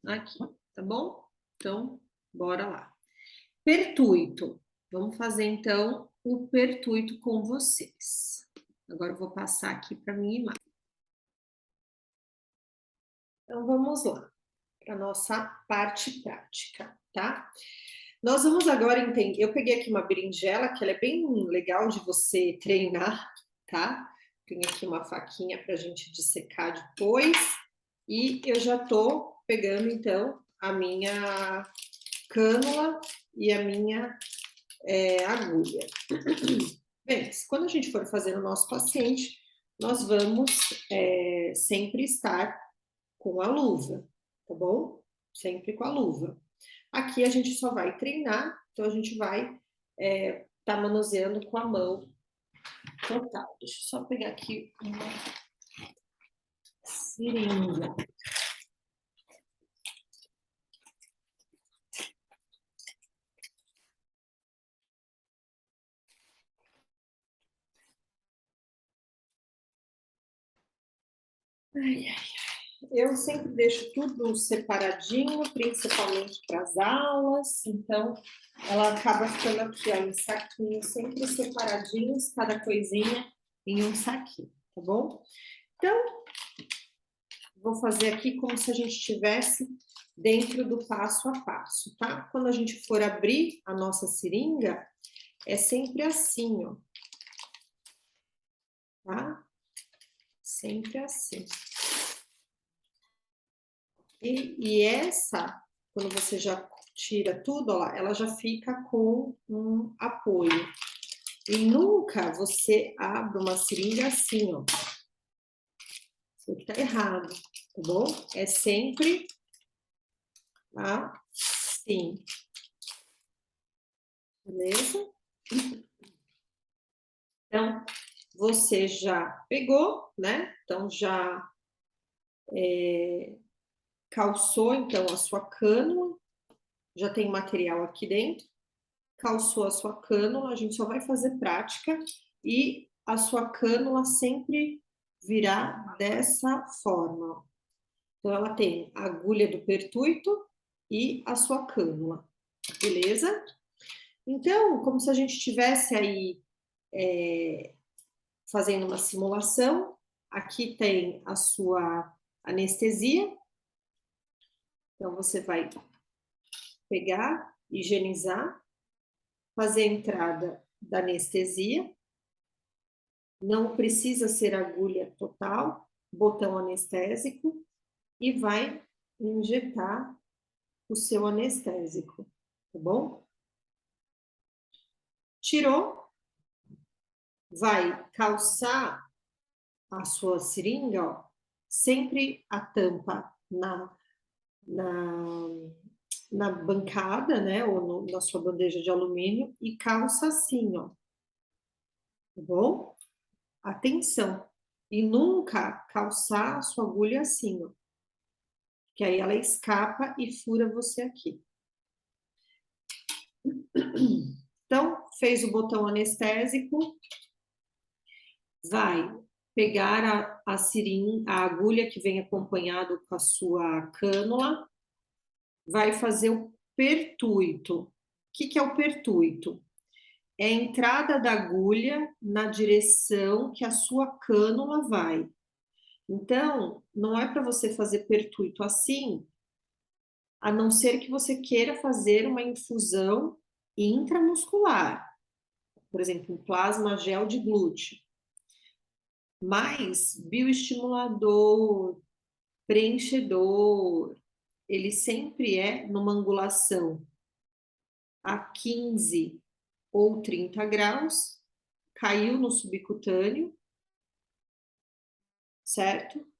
Aqui, tá bom? Então, bora lá. Pertuito. Vamos fazer, então, o pertuito com vocês. Agora eu vou passar aqui para minha imagem. Então, vamos lá, para a nossa parte prática, tá? Nós vamos agora entender. Eu peguei aqui uma berinjela, que ela é bem legal de você treinar, tá? Tem aqui uma faquinha para a gente dissecar depois. E eu já tô pegando, então, a minha cânula e a minha agulha. Bem, quando a gente for fazer o nosso paciente, nós vamos sempre estar com a luva, tá bom? Sempre com a luva. Aqui a gente só vai treinar, então a gente vai tá manuseando com a mão total. Deixa eu só pegar aqui uma seringa. Ai, ai, ai. Eu sempre deixo tudo separadinho, principalmente para as aulas, então ela acaba ficando aqui, ó, em saquinhos, sempre separadinhos, cada coisinha em um saquinho, tá bom? Então, vou fazer aqui como se a gente estivesse dentro do passo a passo, tá? Quando a gente for abrir a nossa seringa, é sempre assim, ó, tá? Sempre assim. E essa, quando você já tira tudo, ó, ela já fica com um apoio. E nunca você abre uma seringa assim, ó. Isso aqui tá errado, tá bom? É sempre assim. Beleza? Então, você já pegou, né? Então, já calçou, então, a sua cânula. Já tem material aqui dentro. Calçou a sua cânula, a gente só vai fazer prática e a sua cânula sempre virá dessa forma. Então, ela tem a agulha do pertuito e a sua cânula, beleza? Então, como se a gente estivesse aí fazendo uma simulação, aqui tem a sua anestesia. Então, você vai pegar, higienizar, fazer a entrada da anestesia. Não precisa ser agulha total, botão anestésico, e vai injetar o seu anestésico, tá bom? Tirou, vai calçar a sua seringa, ó, sempre a tampa na bancada, né, ou na sua bandeja de alumínio, e calça assim, ó, tá bom? Atenção, e nunca calçar a sua agulha assim, ó, que aí ela escapa e fura você aqui. Então, fez o botão anestésico, vai pegar a seringa, a agulha que vem acompanhado com a sua cânula, vai fazer o pertuito. O que é o pertuito? É a entrada da agulha na direção que a sua cânula vai. Então, não é para você fazer pertuito assim, a não ser que você queira fazer uma infusão intramuscular, tá por exemplo, um plasma gel de glúteo. Mas bioestimulador, preenchedor, ele sempre é numa angulação a 15 ou 30 graus, caiu no subcutâneo, certo?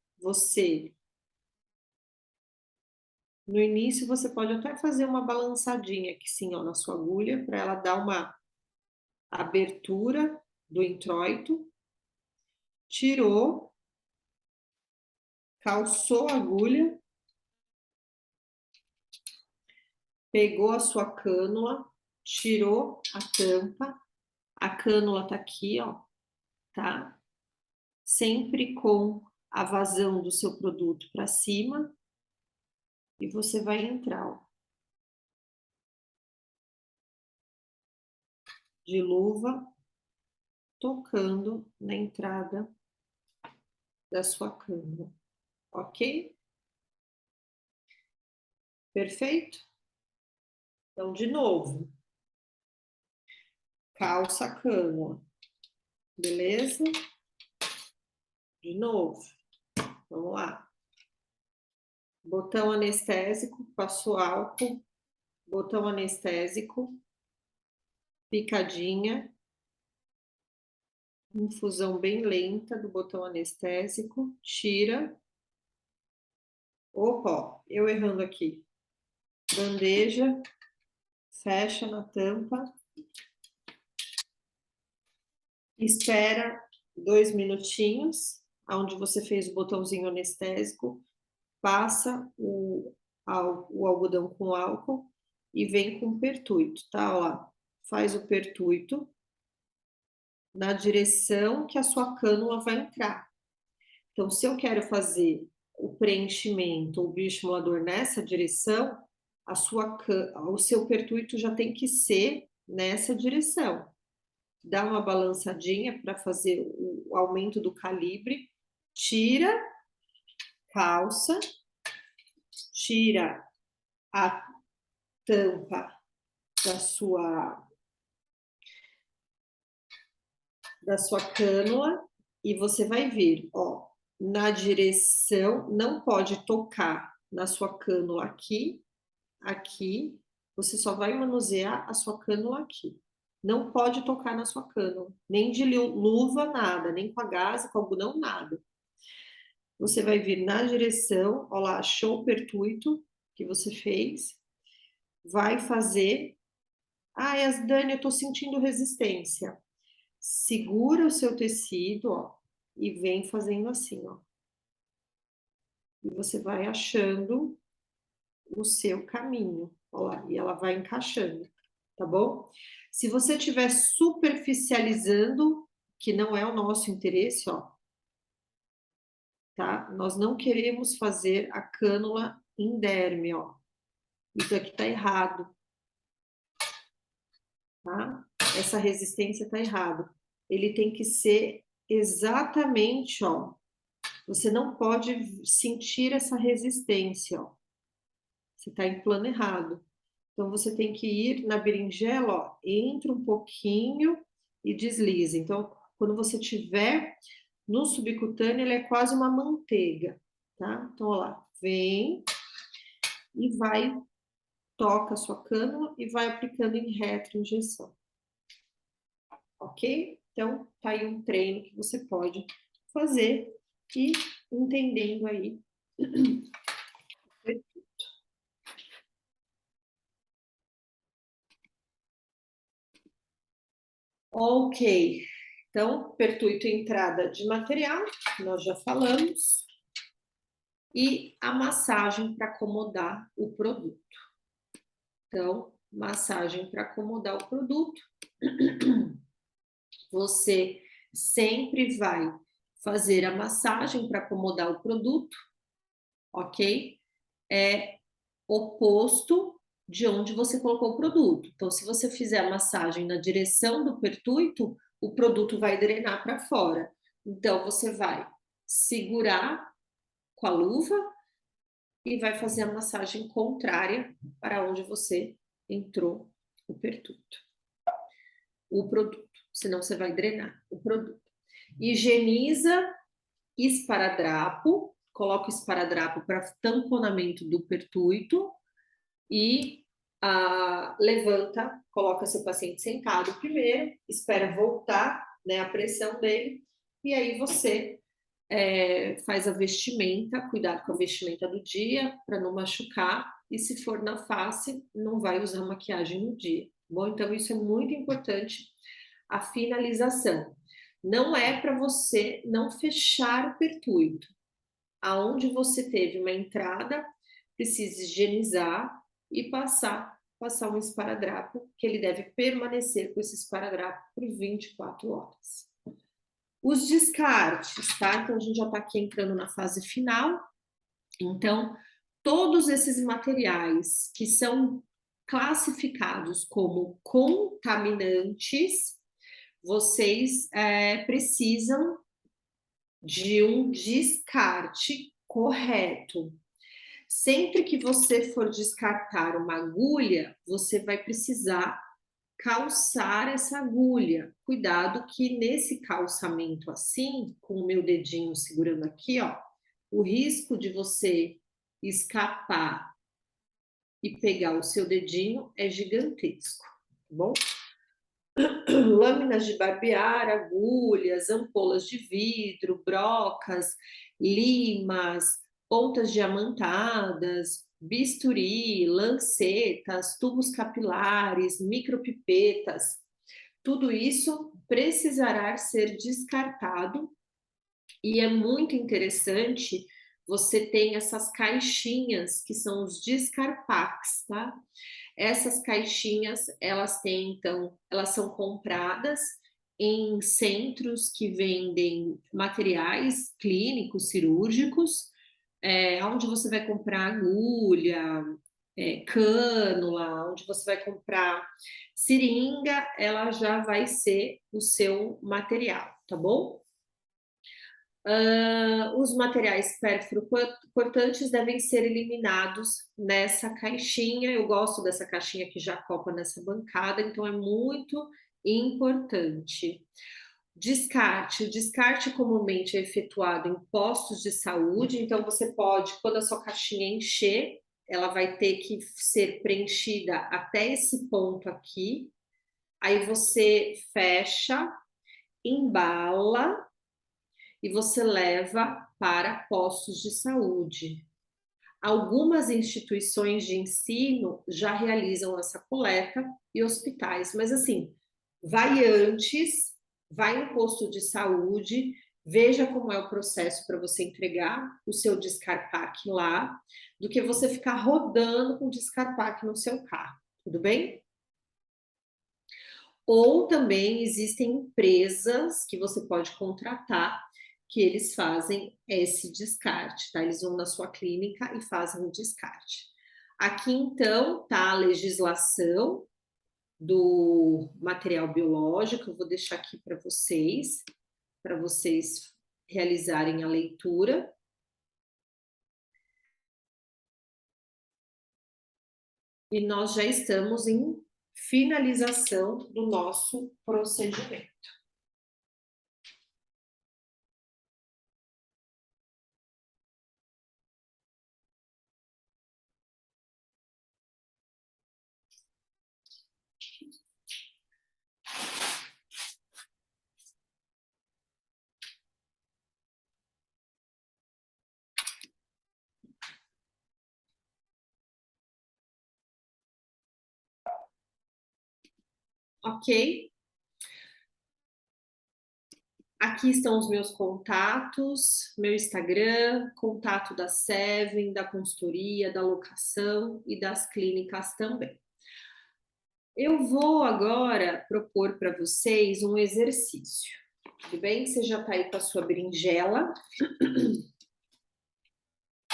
No início, você pode até fazer uma balançadinha aqui, sim, ó, na sua agulha, para ela dar uma abertura do introito. Tirou, calçou a agulha, pegou a sua cânula, tirou a tampa, a cânula tá aqui, ó, tá? Sempre com a vazão do seu produto para cima, e você vai entrar, ó, de luva, tocando na entrada da sua cânula, ok? Perfeito? Então, de novo, calça a cânula, beleza? De novo, vamos lá. Botão anestésico, passou álcool, botão anestésico, picadinha, infusão bem lenta do botão anestésico, tira. Opa, ó, eu errando aqui. Bandeja, fecha na tampa, espera 2 minutinhos, onde você fez o botãozinho anestésico, passa o algodão com álcool e vem com o pertuito, tá? Ó lá, faz o pertuito na direção que a sua cânula vai entrar. Então, se eu quero fazer o preenchimento, o bioestimulador nessa direção, o seu pertuito já tem que ser nessa direção. Dá uma balançadinha para fazer o aumento do calibre, tira, calça, tira a tampa da sua cânula e você vai ver, ó, na direção, não pode tocar na sua cânula aqui, você só vai manusear a sua cânula aqui. Não pode tocar na sua cânula, nem de luva, nada, nem com a gás, com algodão, nada. Você vai vir na direção, ó lá, achou o pertuito que você fez, vai fazer. Ah, Dani, eu tô sentindo resistência. Segura o seu tecido, ó, e vem fazendo assim, ó. E você vai achando o seu caminho, ó lá, e ela vai encaixando, tá bom? Se você estiver superficializando, que não é o nosso interesse, ó, tá? Nós não queremos fazer a cânula em derme, ó. Isso aqui tá errado, tá? Essa resistência tá errado. Ele tem que ser exatamente, ó. Você não pode sentir essa resistência, ó. Você tá em plano errado. Então, você tem que ir na berinjela, ó, entra um pouquinho e desliza. Então, quando você tiver no subcutâneo, ele é quase uma manteiga, tá? Então, ó lá, vem e vai, toca a sua cânula e vai aplicando em retroinjeção. Ok? Então, tá aí um treino que você pode fazer e entendendo aí. Ok, então, pertuito entrada de material, nós já falamos, e a massagem para acomodar o produto. Então, massagem para acomodar o produto, você sempre vai fazer a massagem para acomodar o produto, ok? É oposto de onde você colocou o produto. Então, se você fizer a massagem na direção do pertuito, o produto vai drenar para fora. Então, você vai segurar com a luva e vai fazer a massagem contrária para onde você entrou o pertuito, o produto, senão você vai drenar o produto. Higieniza esparadrapo, coloca o esparadrapo para tamponamento do pertuito e levanta, coloca seu paciente sentado primeiro, espera voltar, né, a pressão dele, e aí você faz a vestimenta, cuidado com a vestimenta do dia, para não machucar, e se for na face, não vai usar maquiagem no dia. Bom, então isso é muito importante, a finalização. Não é para você não fechar o pertuito. Aonde você teve uma entrada, precisa higienizar e passar um esparadrapo, que ele deve permanecer com esse esparadrapo por 24 horas. Os descartes, tá? Então, a gente já está aqui entrando na fase final. Então, todos esses materiais que são classificados como contaminantes, vocês precisam de um descarte correto. Sempre que você for descartar uma agulha, você vai precisar calçar essa agulha. Cuidado que nesse calçamento assim, com o meu dedinho segurando aqui, ó, o risco de você escapar e pegar o seu dedinho é gigantesco, tá bom? Lâminas de barbear, agulhas, ampolas de vidro, brocas, limas, pontas diamantadas, bisturi, lancetas, tubos capilares, micropipetas, tudo isso precisará ser descartado e é muito interessante você ter essas caixinhas que são os descarpax, tá? Essas caixinhas, elas são compradas em centros que vendem materiais clínicos, cirúrgicos, onde você vai comprar agulha, cânula, onde você vai comprar seringa, ela já vai ser o seu material, tá bom? Os materiais pérfuro-cortantes devem ser eliminados nessa caixinha. Eu gosto dessa caixinha que já copa nessa bancada, então é muito importante. Descarte. O descarte comumente é efetuado em postos de saúde, então você pode, quando a sua caixinha encher, ela vai ter que ser preenchida até esse ponto aqui. Aí você fecha, embala e você leva para postos de saúde. Algumas instituições de ensino já realizam essa coleta e hospitais, mas assim, vai antes, vai no posto de saúde, veja como é o processo para você entregar o seu descarpaque lá, do que você ficar rodando com descarpaque no seu carro, tudo bem? Ou também existem empresas que você pode contratar que eles fazem esse descarte, tá? Eles vão na sua clínica e fazem o descarte. Aqui, então, tá a legislação do material biológico, eu vou deixar aqui para vocês realizarem a leitura. E nós já estamos em finalização do nosso procedimento. Ok? Aqui estão os meus contatos, meu Instagram, contato da Seven, da consultoria, da locação e das clínicas também. Eu vou agora propor para vocês um exercício. Tudo bem? Você já está aí com a sua berinjela.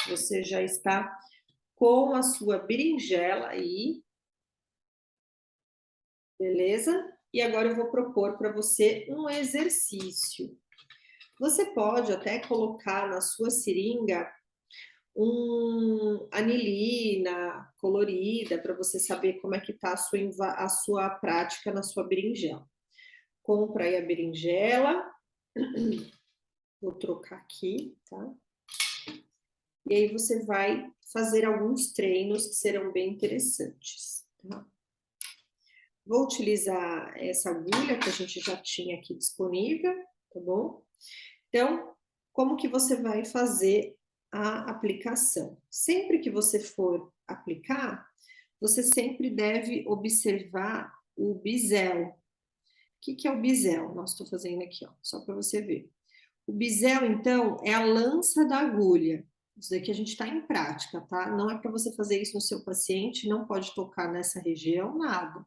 Você já está com a sua berinjela aí. Beleza? E agora eu vou propor para você um exercício. Você pode até colocar na sua seringa anilina colorida para você saber como é que está a sua prática na sua berinjela. compra aí a berinjela. Vou trocar aqui, tá? E aí você vai fazer alguns treinos que serão bem interessantes, tá? Vou utilizar essa agulha que a gente já tinha aqui disponível, tá bom? Então, como que você vai fazer a aplicação? Sempre que você for aplicar, você sempre deve observar o bisel. O que é o bisel? Nós estou fazendo aqui, ó, só para você ver. O bisel, então, é a lança da agulha. Isso daqui a gente está em prática, tá? Não é para você fazer isso no seu paciente, não pode tocar nessa região, nada.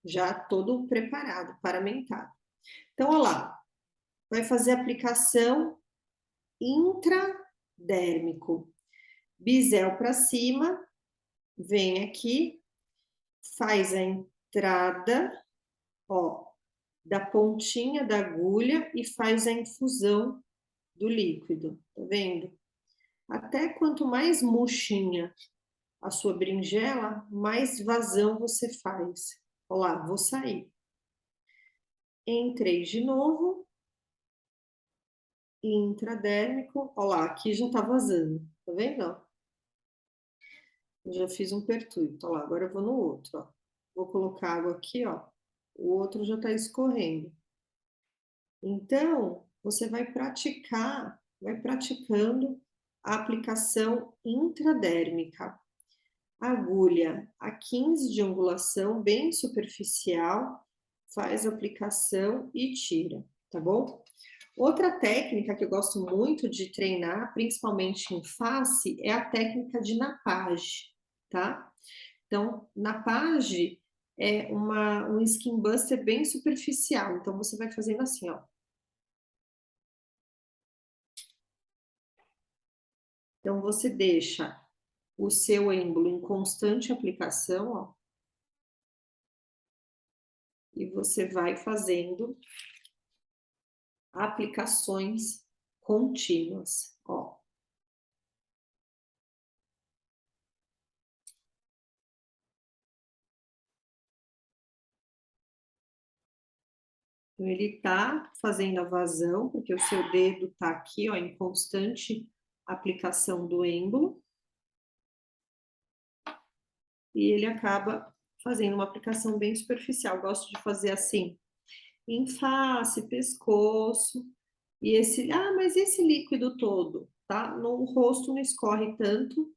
Já todo preparado, paramentado. Então, olha lá, vai fazer aplicação intradérmico. Bisel para cima, vem aqui, faz a entrada, ó, da pontinha da agulha e faz a infusão do líquido, tá vendo? Até quanto mais murchinha a sua berinjela, mais vazão você faz. Olha lá, vou sair. Entrei de novo. Intradérmico. Olha lá, aqui já tá vazando. Tá vendo? Eu já fiz um pertuito. Olha lá, agora eu vou no outro, ó. Vou colocar água aqui, ó. O outro já tá escorrendo. Então, você vai praticando a aplicação intradérmica. Agulha a 15 de angulação, bem superficial, faz a aplicação e tira, tá bom? Outra técnica que eu gosto muito de treinar, principalmente em face, é a técnica de napage, tá? Então, napage é um skin buster bem superficial, então você vai fazendo assim, ó. Então, você deixa o seu êmbolo em constante aplicação, ó. E você vai fazendo aplicações contínuas, ó. Então, ele tá fazendo a vazão, porque o seu dedo tá aqui, ó, em constante aplicação do êmbolo. E ele acaba fazendo uma aplicação bem superficial. Eu gosto de fazer assim, em face, pescoço, e mas esse líquido todo, tá? No rosto não escorre tanto,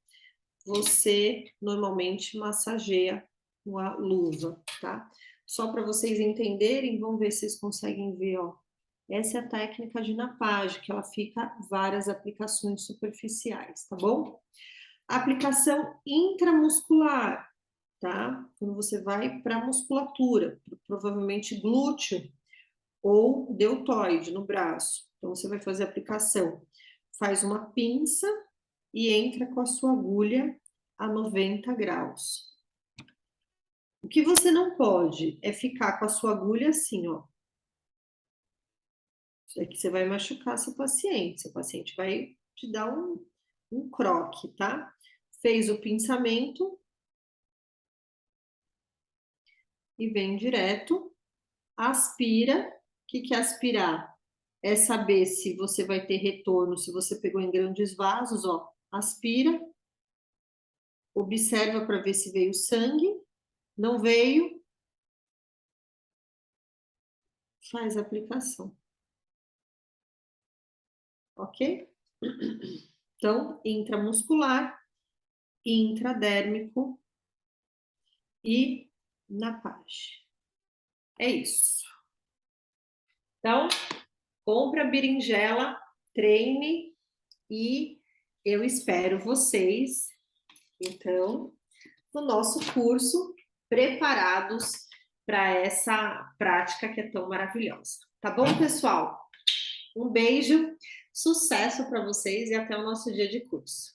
você normalmente massageia com a luva, tá? Só para vocês entenderem, vamos ver se vocês conseguem ver, ó. Essa é a técnica de napage, que ela fica várias aplicações superficiais, tá bom? Aplicação intramuscular, tá? Quando você vai para a musculatura, provavelmente glúteo ou deltoide no braço. Então, você vai fazer a aplicação. Faz uma pinça e entra com a sua agulha a 90 graus. O que você não pode é ficar com a sua agulha assim, ó. Isso aqui você vai machucar seu paciente vai te dar um croque, tá? Fez o pinçamento e vem direto, aspira. O que é aspirar? É saber se você vai ter retorno, se você pegou em grandes vasos, ó. Aspira, observa para ver se veio sangue, não veio, faz a aplicação. Ok? Então, intramuscular, intradérmico e napage. É isso. Então, compra a berinjela, treine e eu espero vocês, então, no nosso curso, preparados para essa prática que é tão maravilhosa. Tá bom, pessoal? Um beijo, sucesso para vocês e até o nosso dia de curso.